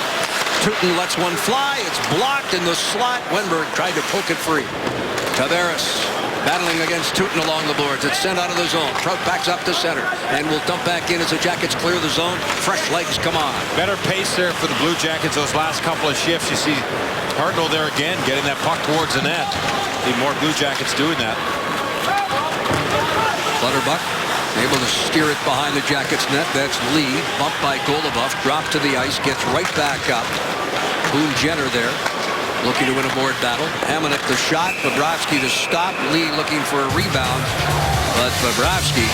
Tooten lets one fly. It's blocked in the slot. Wennberg tried to poke it free. Tavares battling against Tooten along the boards. It's sent out of the zone. Prout backs up to center and will dump back in as the Jackets clear the zone. Fresh legs come on. Better pace there for the Blue Jackets those last couple of shifts. You see Hartnell there again, getting that puck towards the net. Need more Blue Jackets doing that. Clutterbuck able to steer it behind the Jackets net. That's Lee, bumped by Goluboff, dropped to the ice, gets right back up. Boone Jenner there, looking to win a board battle. Hamonic the shot, Bobrovsky to stop. Lee looking for a rebound, but Bobrovsky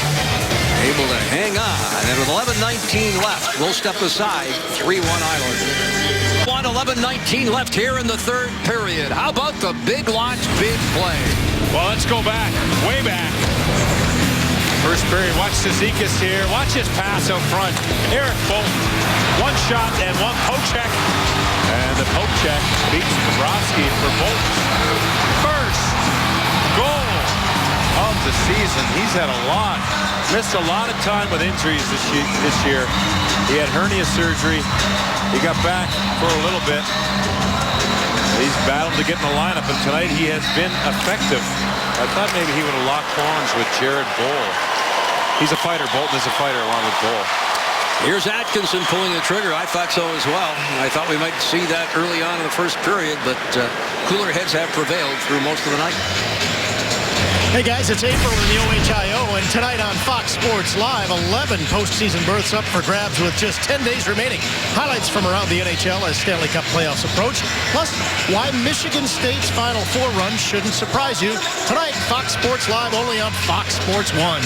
able to hang on. And with 11:19 left, we'll step aside. 3-1 Islanders. 11:19 left here in the third period. How about the big launch, big play? Well, let's go back, way back. First period, watch Cizikas here. Watch his pass out front. Eric Bolton, one shot and one poke check. And the poke check beats Bobrovsky for Bolton's first goal of the season. He's had missed a lot of time with injuries this year. He had hernia surgery. He got back for a little bit. He's battled to get in the lineup, and tonight he has been effective. I thought maybe he would have locked horns with Jared Bull. He's a fighter. Bolton is a fighter along with Bull. Here's Atkinson pulling the trigger. I thought so as well. I thought we might see that early on in the first period, but cooler heads have prevailed through most of the night. Hey guys, it's April in the OHIO, and tonight on Fox Sports Live, 11 postseason berths up for grabs with just 10 days remaining. Highlights from around the NHL as Stanley Cup playoffs approach, plus why Michigan State's Final Four run shouldn't surprise you. Tonight, Fox Sports Live only on Fox Sports 1.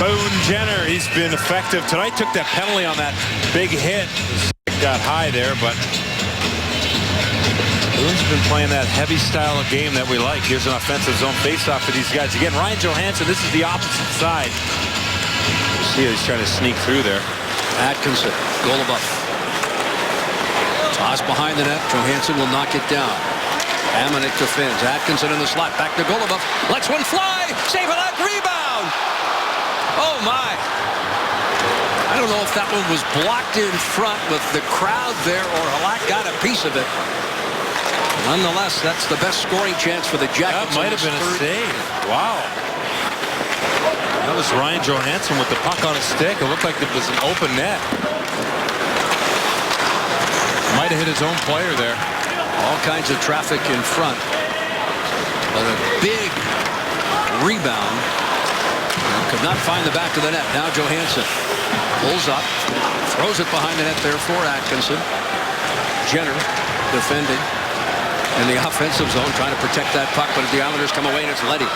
Boone Jenner, he's been effective tonight. Took that penalty on that big hit. Got high there, but Boone's been playing that heavy style of game that we like. Here's an offensive zone faceoff for these guys. Again, Ryan Johansson, this is the opposite side. You see he's trying to sneak through there. Atkinson, Goluboff. Toss behind the net. Johansson will knock it down. Hamonic defends. Atkinson in the slot. Back to Golubov. Lets one fly. Save it. Rebound. Oh, my. I don't know if that one was blocked in front with the crowd there or Halak got a piece of it. Nonetheless, that's the best scoring chance for the Jackets. That might have been a save. Wow. That was Ryan Johansson with the puck on his stick. It looked like it was an open net. Might have hit his own player there. All kinds of traffic in front. But a big rebound. Could not find the back of the net. Now Johansson pulls up, throws it behind the net there for Atkinson. Jenner defending in the offensive zone, trying to protect that puck, but the Islanders come away and it's Leddy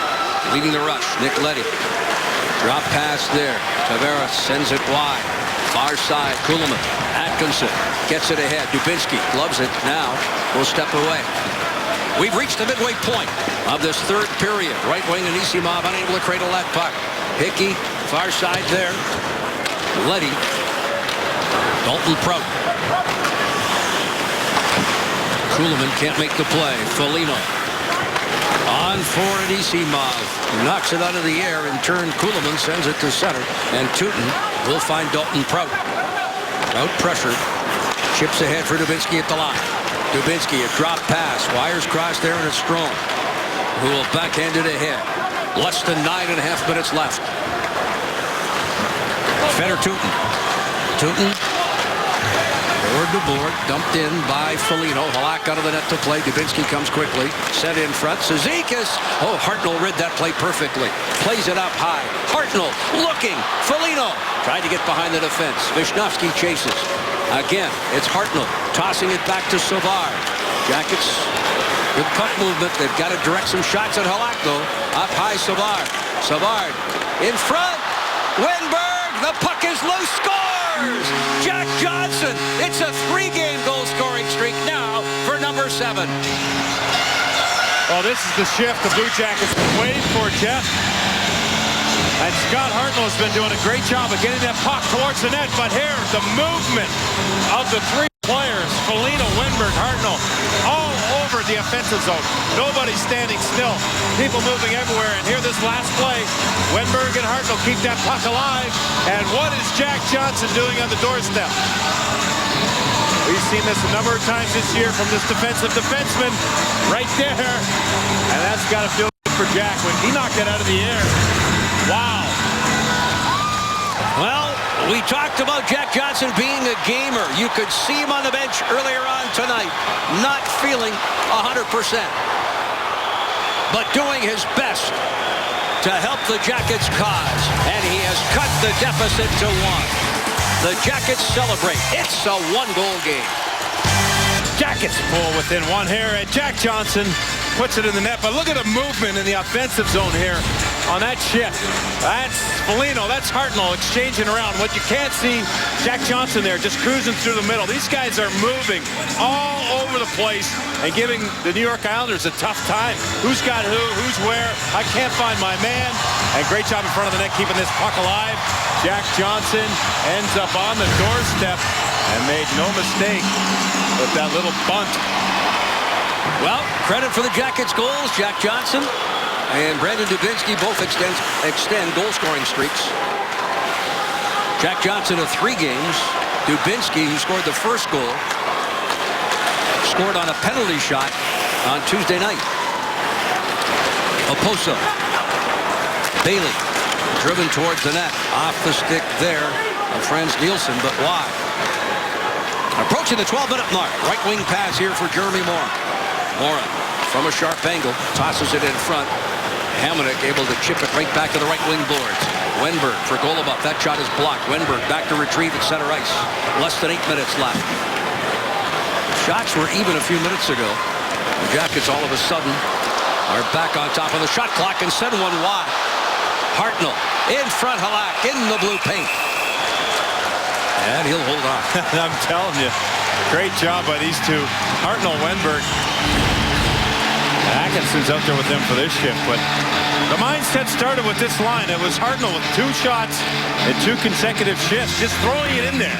leading the rush. Nick Leddy. Drop pass there. Tavares sends it wide. Far side, Kuhlman. Atkinson gets it ahead. Dubinsky gloves it now. Will step away. We've reached the midway point of this third period. Right wing Anisimov unable to cradle that puck. Hickey, far side there. Leddy. Dalton Prout. Kuhlman can't make the play. Foligno. On for Anisimov. Knocks it out of the air. In turn, Kuhlman sends it to center. And Tootin will find Dalton Prout. Prout pressured. Chips ahead for Dubinsky at the line. Dubinsky, a drop pass. Wires cross there, and it's Strome, who will backhand it ahead. Less than 9.5 minutes left. Feder Tootin. Tootin. Board to board. Dumped in by Foligno. Halak out of the net to play. Dubinsky comes quickly. Set in front. Cizikas. Oh, Hartnell read that play perfectly. Plays it up high. Hartnell looking. Foligno tried to get behind the defense. Vishnofsky chases. Again, it's Hartnell tossing it back to Savard. Jackets, good puck movement. They've got to direct some shots at Halak, though. Up high, Savard. Savard in front. Wenberg. The puck is loose. Scores! Jack Johnson. It's a 3-game goal-scoring streak now for number 7. Well, this is the shift the Blue Jackets been waiting for, Jeff. And Scott Hartnell has been doing a great job of getting that puck towards the net. But here, the movement of the 3 players, Foligno, Wenberg, Hartnell, all over the offensive zone. Nobody standing still. People moving everywhere. And here, this last play, Wenberg and Hartnell keep that puck alive. And what is Jack Johnson doing on the doorstep? We've seen this a number of times this year from this defensive defenseman right there. And that's got to feel good for Jack when he knocked it out of the air. Wow. Well, we talked about Jack Johnson being a gamer. You could see him on the bench earlier on tonight, not feeling 100%, but doing his best to help the Jackets' cause. And he has cut the deficit to 1. The Jackets celebrate. It's a 1-goal game. Jackets pull within 1 here, and Jack Johnson puts it in the net. But look at the movement in the offensive zone here on that shift. That's Foligno, that's Hartnell exchanging around. What you can't see, Jack Johnson there just cruising through the middle. These guys are moving all over the place and giving the New York Islanders a tough time. Who's got who, who's where? I can't find my man. And great job in front of the net keeping this puck alive. Jack Johnson ends up on the doorstep and made no mistake with that little bunt. Well, credit for the Jackets' goals. Jack Johnson and Brandon Dubinsky both extend goal-scoring streaks. Jack Johnson of 3 games. Dubinsky, who scored the first goal, scored on a penalty shot on Tuesday night. Oposo. Bailey driven towards the net. Off the stick there of Frans Nielsen, but wide. Approaching the 12-minute mark. Right wing pass here for Jeremy Morin. Morin from a sharp angle tosses it in front. Hamonic able to chip it right back to the right wing boards. Wenberg for Golubov. That shot is blocked. Wenberg back to retrieve at center ice. Less than 8 minutes left. Shots were even a few minutes ago. The Jackets all of a sudden are back on top of the shot clock and send one wide. Hartnell in front, Halak in the blue paint. And he'll hold on. I'm telling you, great job by these two. Hartnell, Wenberg. Atkinson's out there with them for this shift, but the mindset started with this line. It was Hartnell with 2 shots in 2 consecutive shifts, just throwing it in there.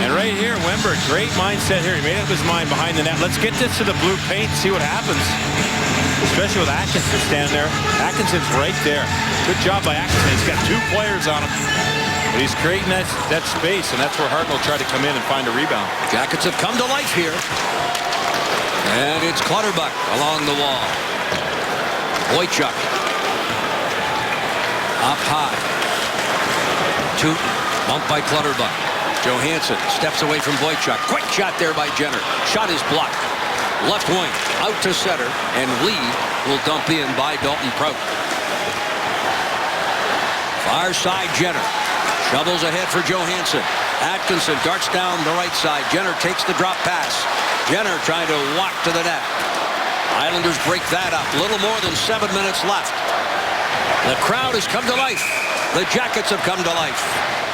And right here, Wember, great mindset here. He made up his mind behind the net. Let's get this to the blue paint and see what happens. Especially with Atkinson standing there. Atkinson's right there. Good job by Atkinson. He's got 2 players on him. But he's creating that space, and that's where Hart will try to come in and find a rebound. Jackets have come to life here. And it's Clutterbuck along the wall. Boychuk. Up high. Toot. Bumped by Clutterbuck. Johansson steps away from Boychuk. Quick shot there by Jenner. Shot is blocked. Left wing. Out to center. And Lee will dump in by Dalton Prout. Far side Jenner. Shovels ahead for Johansson. Atkinson darts down the right side. Jenner takes the drop pass. Jenner trying to walk to the net. Islanders break that up. Little more than 7 minutes left. The crowd has come to life. The Jackets have come to life.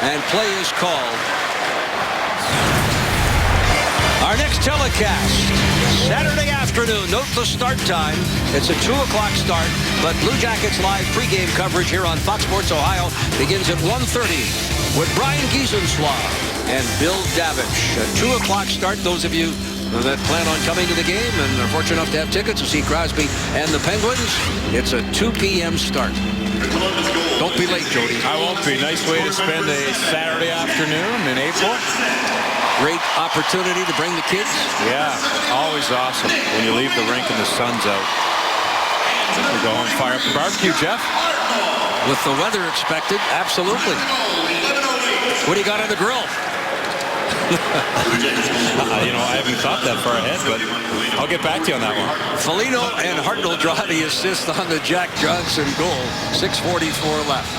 And play is called. Our next telecast, Saturday afternoon. Note the start time. It's a 2 o'clock start, but Blue Jackets live pregame coverage here on Fox Sports Ohio begins at 1:30 with Brian Giesenslaw and Bill Davich. A 2 o'clock start. Those of you that plan on coming to the game and are fortunate enough to have tickets to see Crosby and the Penguins, it's a 2 p.m. start. Don't be late, Jody. I won't be. Nice way to spend a Saturday afternoon in April. Great opportunity to bring the kids. Yeah, always awesome when you leave the rink and the sun's out. We go home, fire up the barbecue, Jeff. With the weather expected, absolutely. What do you got on the grill? I haven't thought that far ahead, but I'll get back to you on that one. Foligno and Hartnell draw the assist on the Jack Johnson goal. 6:44 left.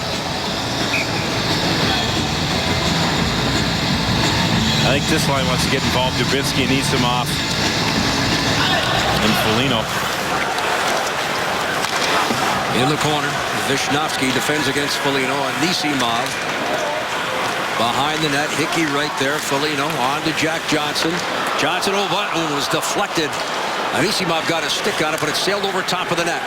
I think this line wants to get involved. Dubinsky needs him off. And Foligno. In the corner, Vishnofsky defends against Foligno. Anisimov behind the net. Hickey right there. Foligno on to Jack Johnson. Johnson was deflected. Anisimov got a stick on it, but it sailed over top of the net.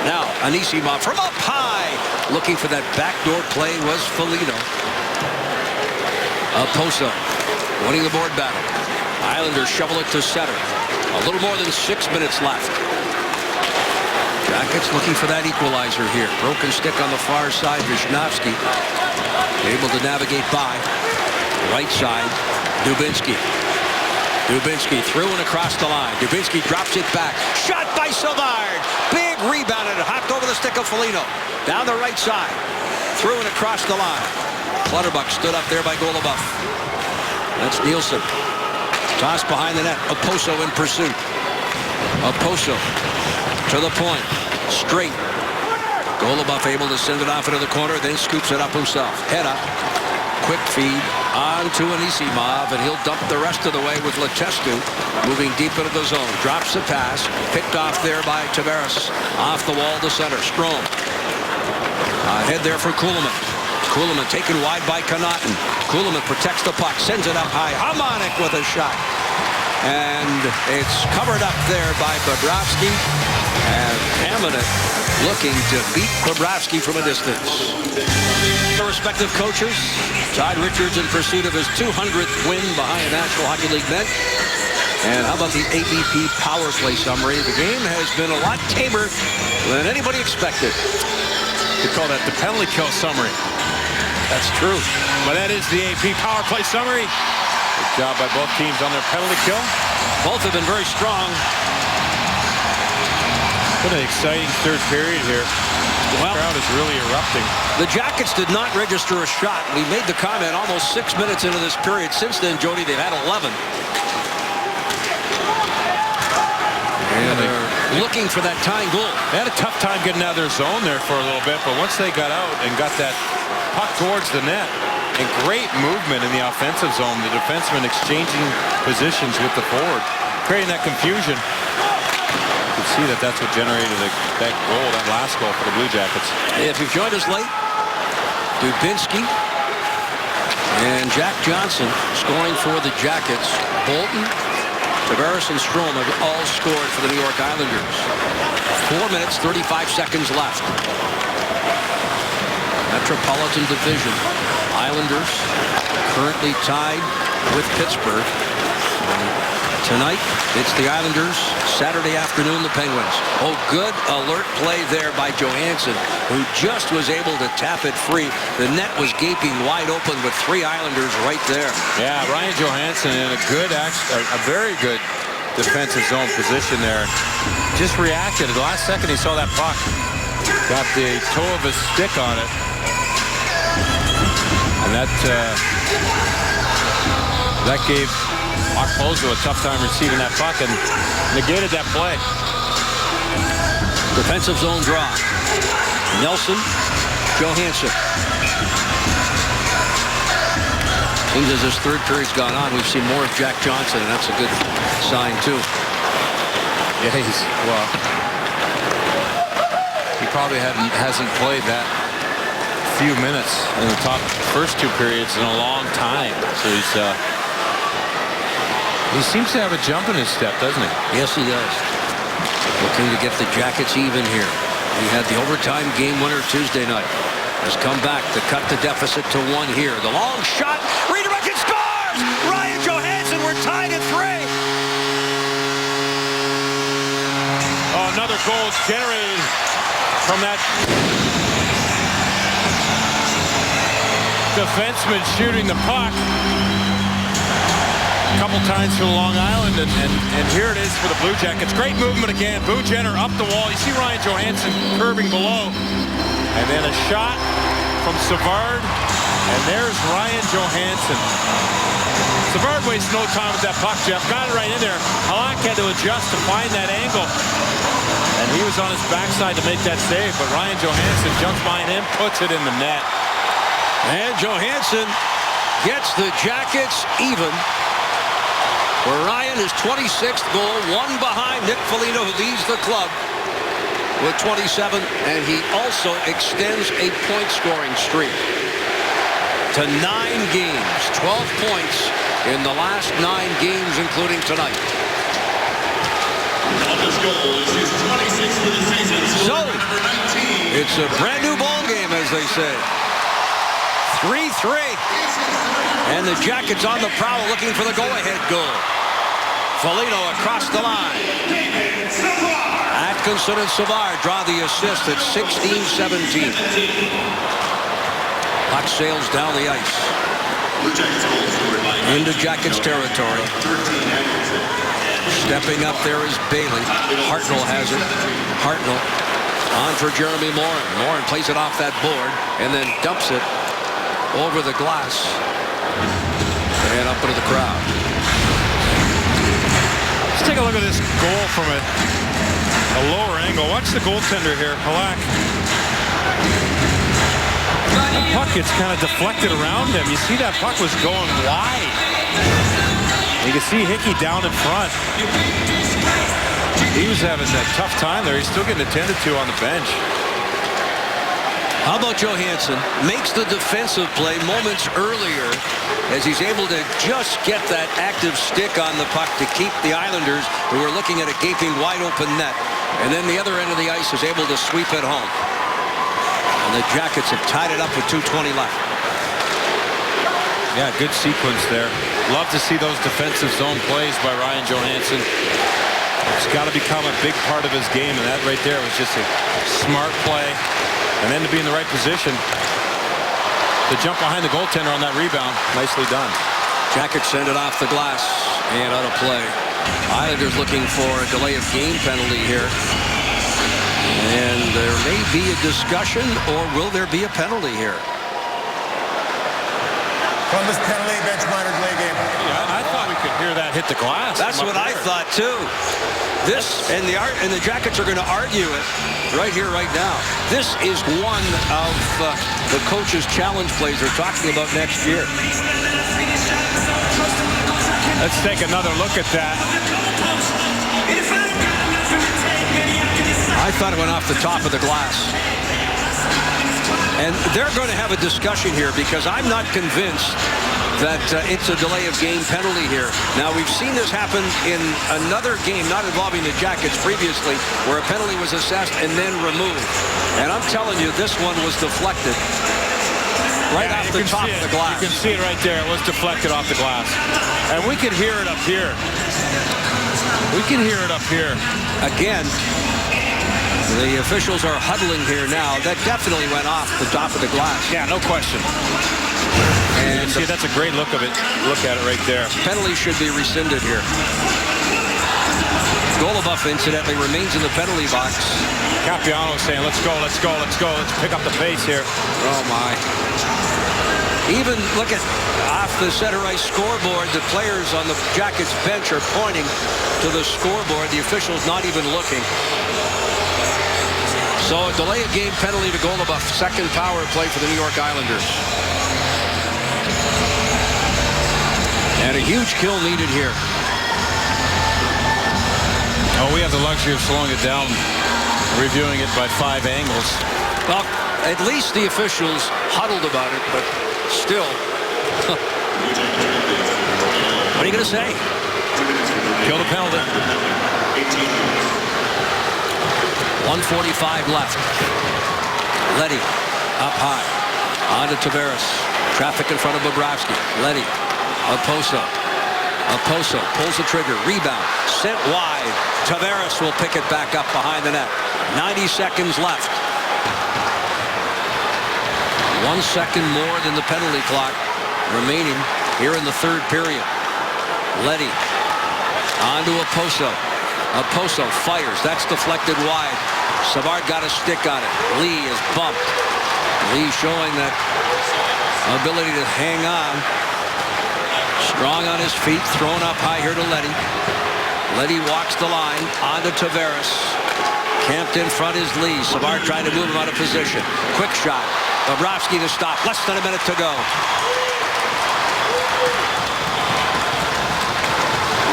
Now Anisimov from up high. Looking for that backdoor play was Foligno. Oposo winning the board battle. Islanders shovel it to center. A little more than 6 minutes left. Jackets looking for that equalizer here. Broken stick on the far side. Vishnofsky able to navigate by. Right side. Dubinsky. Dubinsky through and across the line. Dubinsky drops it back. Shot by Savard. Big rebound and it hopped over the stick of Foligno. Down the right side. Through and across the line. Clutterbuck stood up there by Goluboff. That's Nielsen. Toss behind the net. Oposo in pursuit. Oposo to the point. Straight. Goluboff able to send it off into the corner, then scoops it up himself. Head up. Quick feed on to Anisimov, and he'll dump the rest of the way with Letestu moving deep into the zone. Drops the pass. Picked off there by Tavares. Off the wall to center. Strome. Head there for Kuhlman. Kuhlman taken wide by Connaughton. Kuhlman protects the puck, sends it up high. Hamonic with a shot. And it's covered up there by Bobrovsky. And Hamonic looking to beat Bobrovsky from a distance. The respective coaches. Todd Richards in pursuit of his 200th win behind a National Hockey League bench. And how about the AVP power play summary? The game has been a lot tamer than anybody expected. We call that the penalty kill summary. That's true. But that is the AP power play summary. Good job by both teams on their penalty kill. Both have been very strong. What an exciting third period here. The crowd is really erupting. The Jackets did not register a shot. We made the comment almost 6 minutes into this period. Since then, Jody, they've had 11. And they're looking for that tying goal. They had a tough time getting out of their zone there for a little bit, but once they got out and got that puck towards the net, and great movement in the offensive zone, the defenseman exchanging positions with the forward, creating that confusion. You can see that that's what generated that goal, that last goal for the Blue Jackets. If you've joined us late, Dubinsky and Jack Johnson scoring for the Jackets. Bolton, Tavares, and Strome have all scored for the New York Islanders. 4 minutes, 35 seconds left. Metropolitan Division. Islanders currently tied with Pittsburgh. Tonight, it's the Islanders. Saturday afternoon, the Penguins. Oh, good alert play there by Johansson, who just was able to tap it free. The net was gaping wide open with 3 Islanders right there. Yeah, Ryan Johansson in a very good defensive zone position there. Just reacted. At the last second, he saw that puck. Got the toe of his stick on it. And that gave Okposo a tough time receiving that puck and negated that play. Defensive zone draw. Nelson, Johansson. Seems as this third period's gone on, we've seen more of Jack Johnson, and that's a good sign, too. Yeah, he probably hasn't played that few minutes in the first 2 periods in a long time. So he seems to have a jump in his step, doesn't he? Yes, he does. Looking to get the Jackets even here. He had the overtime game winner Tuesday night. Has come back to cut the deficit to 1 here. The long shot. Redirected, scores! Ryan Johansson, we're tied at 3. Oh, another goal is generated from that defenseman shooting the puck. A couple times for Long Island, and here it is for the Blue Jackets. Great movement again. Boo Jenner up the wall. You see Ryan Johansson curving below. And then a shot from Savard. And there's Ryan Johansson. Savard wastes no time with that puck, Jeff. Got it right in there. Halak had to adjust to find that angle. And he was on his backside to make that save. But Ryan Johansson jumps behind him, puts it in the net. And Johansson gets the Jackets even. Where Ryan, his 26th goal, 1 behind Nick Foligno, who leads the club with 27, and he also extends a point-scoring streak to 9 games, 12 points in the last 9 games, including tonight. Columbus goal is his 26th for the season. So, Number 19. it's a brand-new ball game, as they say. 3-3. And the Jackets on the prowl looking for the go-ahead goal. Foligno across the line. Atkinson and Savard draw the assist at 16-17. Puck sails down the ice. Into Jackets territory. Stepping up there is Bailey. Hartnell has it. Hartnell on for Jeremy Morin. Morin plays it off that board and then dumps it over the glass and up into the crowd. Let's take a look at this goal from a lower angle. Watch the goaltender here, Halak. The puck gets kind of deflected around him. You see that puck was going wide. You can see Hickey down in front. He was having that tough time there. He's still getting attended to on the bench. How about Johansson? Makes the defensive play moments earlier as he's able to just get that active stick on the puck to keep the Islanders, who are looking at a gaping wide open net. And then the other end of the ice is able to sweep it home. And the Jackets have tied it up with 2:20 left. Yeah, good sequence there. Love to see those defensive zone plays by Ryan Johansson. It's got to become a big part of his game, and that right there was just a smart play. And then to be in the right position to jump behind the goaltender on that rebound. Nicely done. Jackets send it off the glass and out of play. Islanders looking for a delay of game penalty here. And there may be a discussion, or will there be a penalty here? Columbus penalty, bench minor delay game. Yeah, I thought we could hear that hit the glass. That's what I thought too. This and the Jackets are going to argue it right here, right now. This is one of the coach's challenge plays they're talking about next year. Let's take another look at that. I thought it went off the top of the glass. And they're going to have a discussion here because I'm not convinced that it's a delay of game penalty here. Now, we've seen this happen in another game, not involving the Jackets previously, where a penalty was assessed and then removed. And I'm telling you, this one was deflected. right off the top of the glass. You can see it right there. It was deflected off the glass. And we can hear it up here. We can hear it up here. Again, the officials are huddling here now. That definitely went off the top of the glass. Yeah, no question. And see, that's a great look of it. Look at it right there. Penalty should be rescinded here. Goluboff, incidentally, remains in the penalty box. Capiano saying, let's go, let's go, let's go. Let's pick up the pace here. Oh, my. Even look at off the center ice scoreboard, the players on the Jackets bench are pointing to the scoreboard. The official's not even looking. So a delay of game penalty to Goluboff. Second power play for the New York Islanders. And a huge kill needed here. Oh, we have the luxury of slowing it down, reviewing it by 5 angles. Well, at least the officials huddled about it, but still. What are you going to say? Kill the penalty. 1:45 left. Leddy up high. On to Tavares. Traffic in front of Bobrovsky. Leddy. Oposo. Oposo pulls the trigger. Rebound. Sent wide. Tavares will pick it back up behind the net. 90 seconds left. 1 second more than the penalty clock remaining here in the third period. Leddy on to Oposo. Oposo fires. That's deflected wide. Savard got a stick on it. Lee is bumped. Lee showing that ability to hang on. Strong on his feet. Thrown up high here to Leddy. Leddy walks the line. On to Tavares. Camped in front is Lee. Savard trying to move him out of position. Quick shot. Bobrovsky to stop. Less than a minute to go.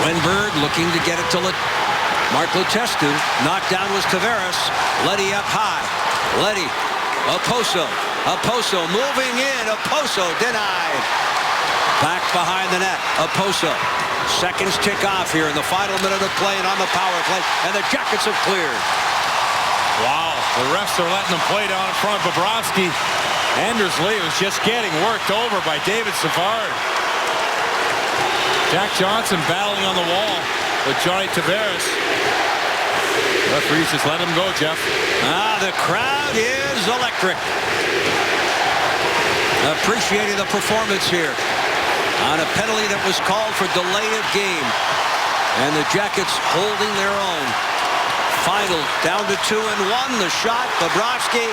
Wenberg looking to get it to Mark Letestu. Knocked down was Tavares. Leddy up high. Leddy. Oposo. Oposo moving in. Oposo denied. Back behind the net. Oposo. Seconds tick off here in the final minute of play and on the power play. And the Jackets have cleared. Wow. The refs are letting them play down in front of Bobrovsky. Anders Lee was just getting worked over by David Savard. Jack Johnson battling on the wall with Johnny Tavares. Referees just let him go, Jeff. The crowd is electric. Appreciating the performance here on a penalty that was called for delay of game. And the Jackets holding their own. Final down to 2-1. The shot, Bobrovsky.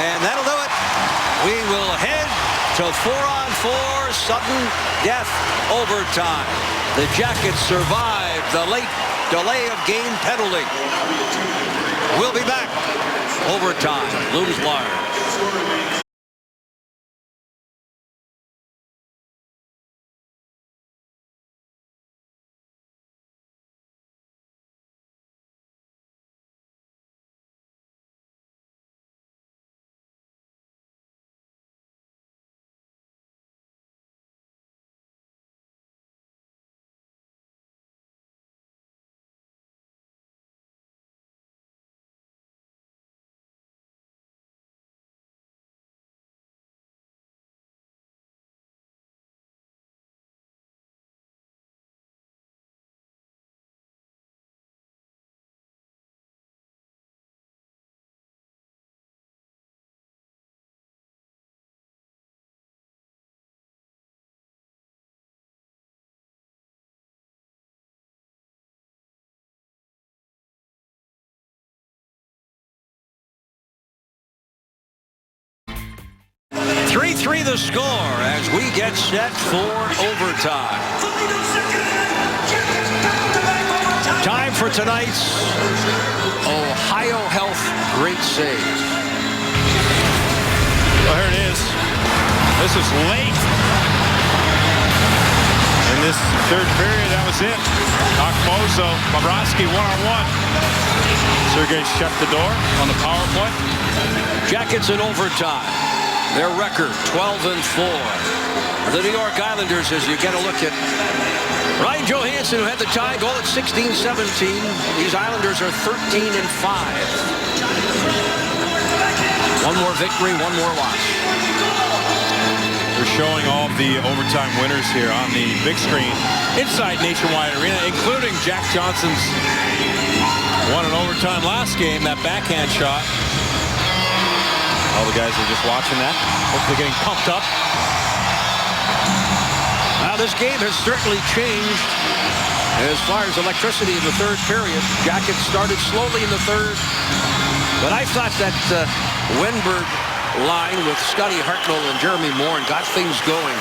And that'll do it. We will head to 4-on-4 sudden death overtime. The Jackets survived the late delay of game penalty. We'll be back. Overtime looms large. .3-3 the score as we get set for overtime. Time for tonight's Ohio Health Great Save. Well, here it is. This is late in this third period. That was it. Okposo, Bobrovsky one-on-one. Sergei shut the door on the power play. Jackets in overtime. Their record 12-4. The New York Islanders, as you get a look at Ryan Johansson, who had the tie goal at 16-17. These Islanders are 13-5. One more victory, one more loss. We're showing all of the overtime winners here on the big screen inside Nationwide Arena, including Jack Johnson's won an overtime last game, that backhand shot. All the guys are just watching that, hopefully getting pumped up. Now this game has certainly changed as far as electricity in the third period. Jackets started slowly in the third, but I thought that Wenberg line with Scotty Hartnell and Jeremy Moore got things going.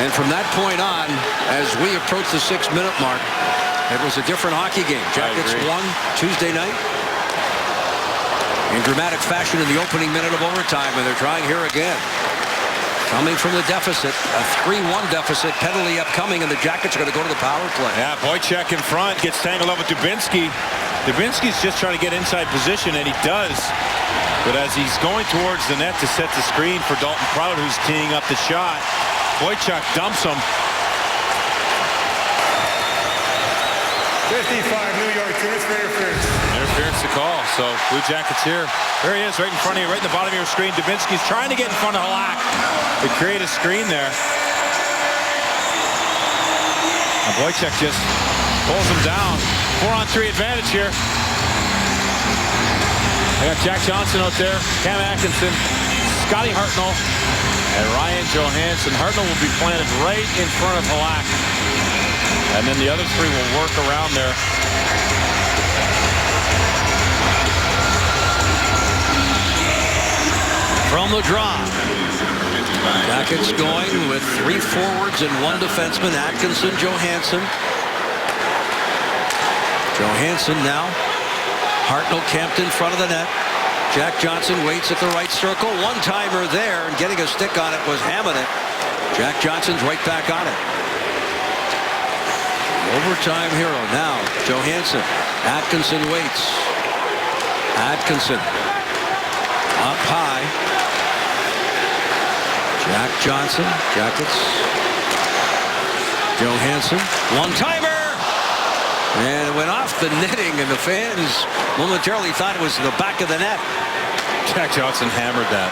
And from that point on, as we approach the 6-minute mark, it was a different hockey game. Jackets won Tuesday night in dramatic fashion in the opening minute of overtime, and they're trying here again. Coming from the deficit, a 3-1 deficit, penalty upcoming, and the Jackets are going to go to the power play. Yeah, Boychuk in front, gets tangled up with Dubinsky. Dubinsky's just trying to get inside position, and he does. But as he's going towards the net to set the screen for Dalton Prout, who's teeing up the shot, Boychuk dumps him. 55, New York teams for interference. Interference to call, so Blue Jackets here. There he is, right in front of you, right in the bottom of your screen. Dubinsky's trying to get in front of Halak to create a screen there. And Boychuk just pulls him down. 4-on-3 advantage here. I got Jack Johnson out there, Cam Atkinson, Scotty Hartnell, and Ryan Johansson. Hartnell will be planted right in front of Halak. And then the other three will work around there. From the draw, Jackets going with 3 forwards and 1 defenseman, Atkinson, Johansson. Johansson now. Hartnell camped in front of the net. Jack Johnson waits at the right circle. One-timer there, and getting a stick on it was Hamonic. Jack Johnson's right back on it. Overtime hero now, Johansson. Atkinson waits. Atkinson up high. Jack Johnson, Jackets. Johansson, one-timer! And it went off the netting, and the fans momentarily thought it was the back of the net. Jack Johnson hammered that.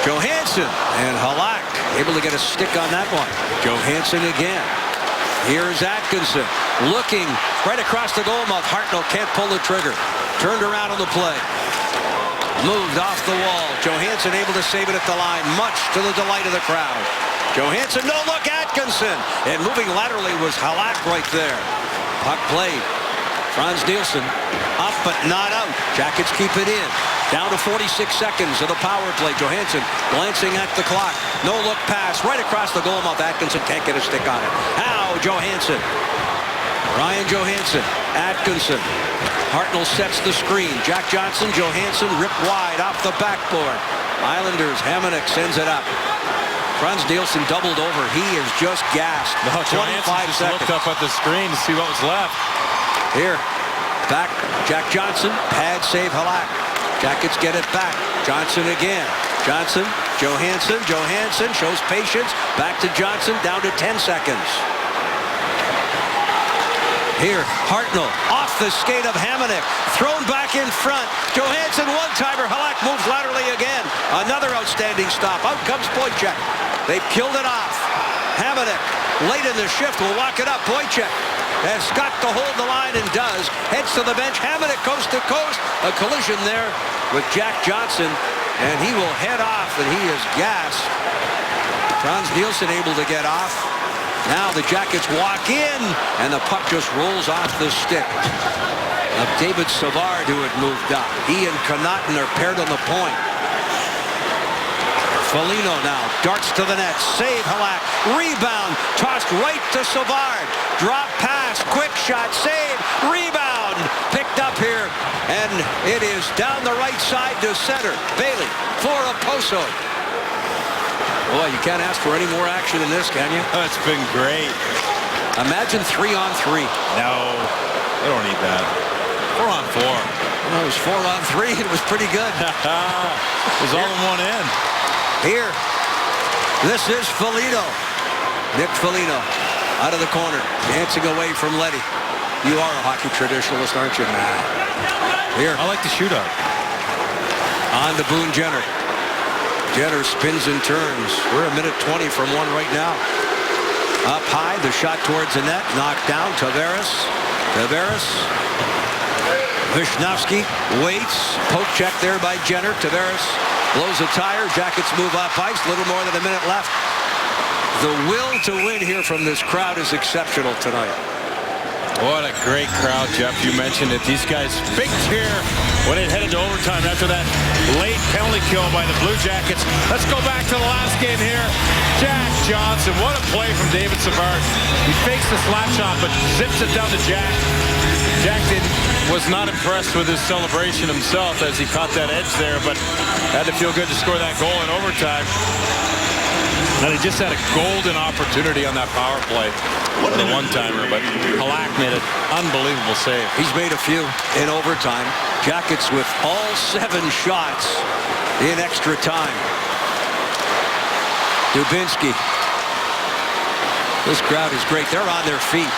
Johansson and Halak able to get a stick on that one. Johansson again. Here's Atkinson looking right across the goal mouth. Hartnell can't pull the trigger. Turned around on the play. Moved off the wall. Johansson able to save it at the line, much to the delight of the crowd. Johansson, no look, Atkinson. And moving laterally was Halak right there. Puck played. Franz Nielsen up but not out. Jackets keep it in. Down to 46 seconds of the power play. Johansson glancing at the clock. No look pass right across the goal mouth. Atkinson can't get a stick on it. Now Johansson. Ryan Johansson. Atkinson. Hartnell sets the screen. Jack Johnson, Johansson ripped wide off the backboard. Islanders, Hamonic sends it up. Franz Nielsen doubled over. He is just gassed. No, 25 just seconds. looked up at the screen to see what was left. Here, back, Jack Johnson, pad save Halak. Jackets get it back. Johnson again. Johnson, Johansson, Johansson shows patience. Back to Johnson, down to 10 seconds. Here, Hartnell off the skate of Hamonic, thrown back in front. Johansson one-timer. Halak moves laterally again. Another outstanding stop. Out comes Boychuk. They've killed it off. Hamonic late in the shift will walk it up. Boychuk has got to hold the line and does. Heads to the bench. Hamonic coast to coast. A collision there with Jack Johnson, and he will head off, and he is gassed. Franz Nielsen able to get off. Now the Jackets walk in, and the puck just rolls off the stick of David Savard, who had moved up. He and Connaughton are paired on the point. Foligno now darts to the net. Save Halak. Rebound. Tossed right to Savard. Drop pass. Quick shot. Save. Rebound. Picked up here. And it is down the right side to center. Bailey for Oposo. Boy, you can't ask for any more action than this, can you? Oh, it's been great. Imagine 3-on-3. No, they don't need that. 4-on-4. Well, it was 4-on-3. It was pretty good. It was all in one end. Here, this is Foligno. Nick Foligno out of the corner, dancing away from Leddy. You are a hockey traditionalist, aren't you? Here. I like the shootout. On to Boone Jenner. Jenner spins and turns. We're a minute 20 from one right now. Up high, the shot towards the net, knocked down. Tavares. Vishnowsky waits. Poke check there by Jenner. Tavares blows a tire. Jackets move off ice. Little more than a minute left. The will to win here from this crowd is exceptional tonight. What a great crowd, Jeff. You mentioned it. These guys, big cheer when it headed to overtime after that late penalty kill by the Blue Jackets. Let's go back to the last game here. Jack Johnson, what a play from David Savard. He fakes the slap shot, but zips it down to Jack. Jack was not impressed with his celebration himself as he caught that edge there, but had to feel good to score that goal in overtime. And he just had a golden opportunity on that power play. The one-timer, but Halak made an unbelievable save. He's made a few in overtime. Jackets with all 7 shots in extra time. Dubinsky. This crowd is great. They're on their feet.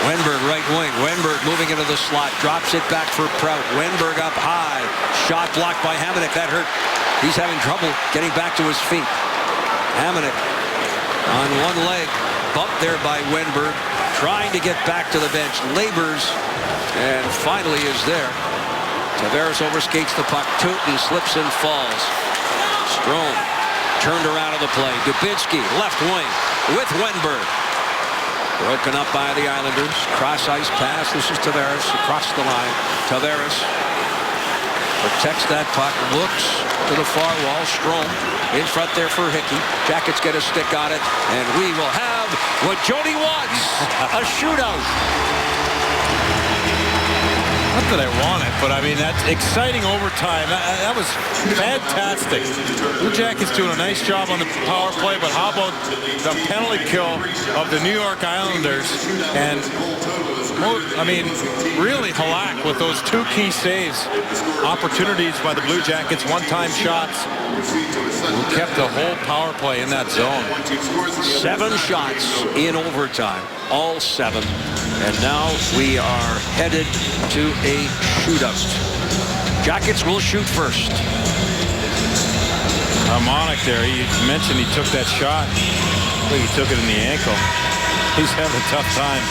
Wenberg, right wing. Wenberg moving into the slot. Drops it back for Prout. Wenberg up high. Shot blocked by Hamonic. That hurt. He's having trouble getting back to his feet. Hamonic on one leg. Bumped there by Wenberg. Trying to get back to the bench. Labors. And finally is there. Tavares overskates the puck. Tootin slips and falls. Strome turned around to the play. Dubinsky, left wing with Wenberg. Broken up by the Islanders. Cross ice pass. This is Tavares across the line. Tavares protects that puck. Looks to the far wall. Strome in front there for Hickey. Jackets get a stick on it. And we will have what Jody wants. A shootout. Not that I want it, but I mean, that's exciting overtime. That was fantastic. Blue Jackets doing a nice job on the power play, but how about the penalty kill of the New York Islanders? And, I mean, really Halak with those 2 key saves. Opportunities by the Blue Jackets, one-time shots. Who kept the whole power play in that zone. 7 shots in overtime. All 7. And now we are headed to a shootout. Jackets will shoot first. Harmonic there. He mentioned he took that shot. I think he took it in the ankle. He's having a tough time.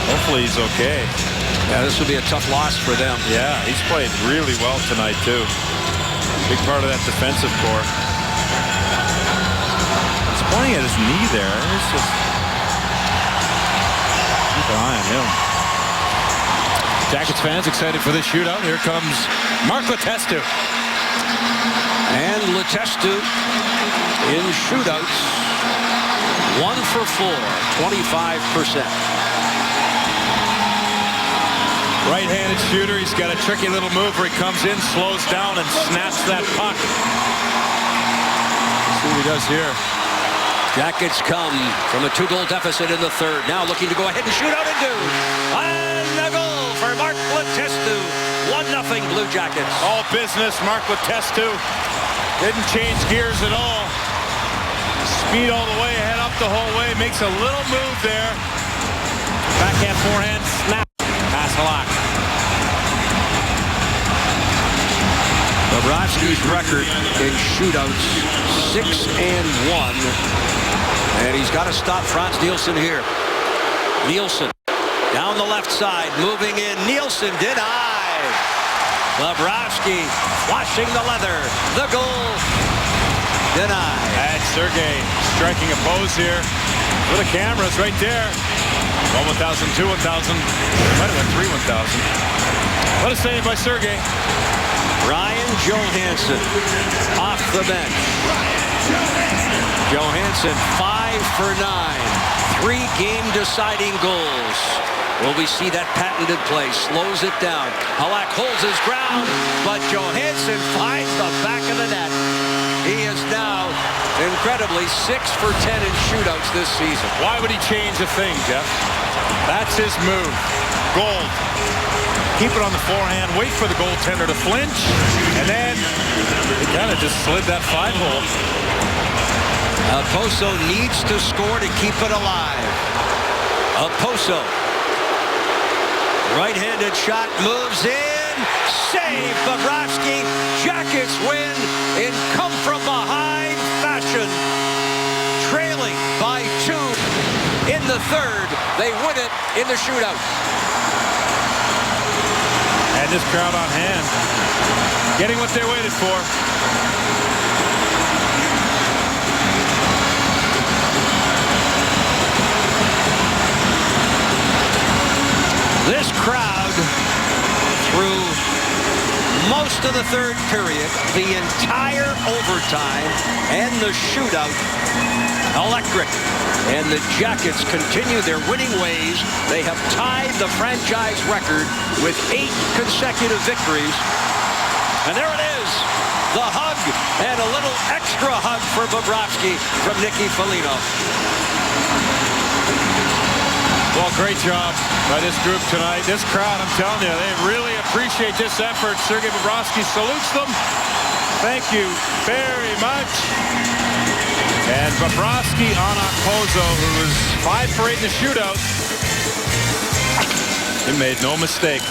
Hopefully he's okay. Yeah, this will be a tough loss for them. Yeah, he's played really well tonight too. Big part of that defensive core. He's playing at his knee there. It's just keep an eye on him. Jackets fans excited for this shootout. Here comes Mark Letestu. And Letestu in shootouts. 1 for 4, 25%. Right-handed shooter. He's got a tricky little move where he comes in, slows down, and snaps that puck. Let's see what he does here. Jackets come from a 2-goal deficit in the third. Now looking to go ahead and shoot out and do. And a goal for Mark Letestu. 1-0 Blue Jackets. All business. Mark Letestu didn't change gears at all. Speed all the way, head up the whole way. Makes a little move there. Backhand, forehand, snap. Pass Halak. Bobrovsky's record in shootouts, 6-1. And he's got to stop Frans Nielsen here. Nielsen down the left side, moving in. Nielsen denied. Bobrovsky washing the leather. The goal denied. And Sergei striking a pose here. For the cameras right there. 1,000, 2,000. Might have been 3,000. What a save by Sergei. Ryan Johansson off the bench. Johansson 5 for 9. 3 game-deciding goals. Will we see that patented play? Slows it down. Halak holds his ground, but Johansson finds the back of the net. He is now incredibly 6 for 10 in shootouts this season. Why would he change a thing, Jeff? That's his move. Gold. Keep it on the forehand. Wait for the goaltender to flinch. And then he kind of just slid that 5-hole. Poso needs to score to keep it alive. Poso. Right-handed shot moves in. Save Bobrovsky. Jackets win in come-from-behind fashion. Trailing by 2 in the third. They win it in the shootout. And this crowd on hand, getting what they waited for. This crowd, through most of the third period, the entire overtime, and the shootout, electric. And the Jackets continue their winning ways. They have tied the franchise record with 8 consecutive victories. And there it is, the hug, and a little extra hug for Bobrovsky from Nicky Foligno. Well, great job by this group tonight. This crowd, I'm telling you, they really appreciate this effort. Sergei Bobrovsky salutes them. Thank you very much. And Bobrovsky on Okposo, who was 5 for 8 in the shootout. He made no mistake.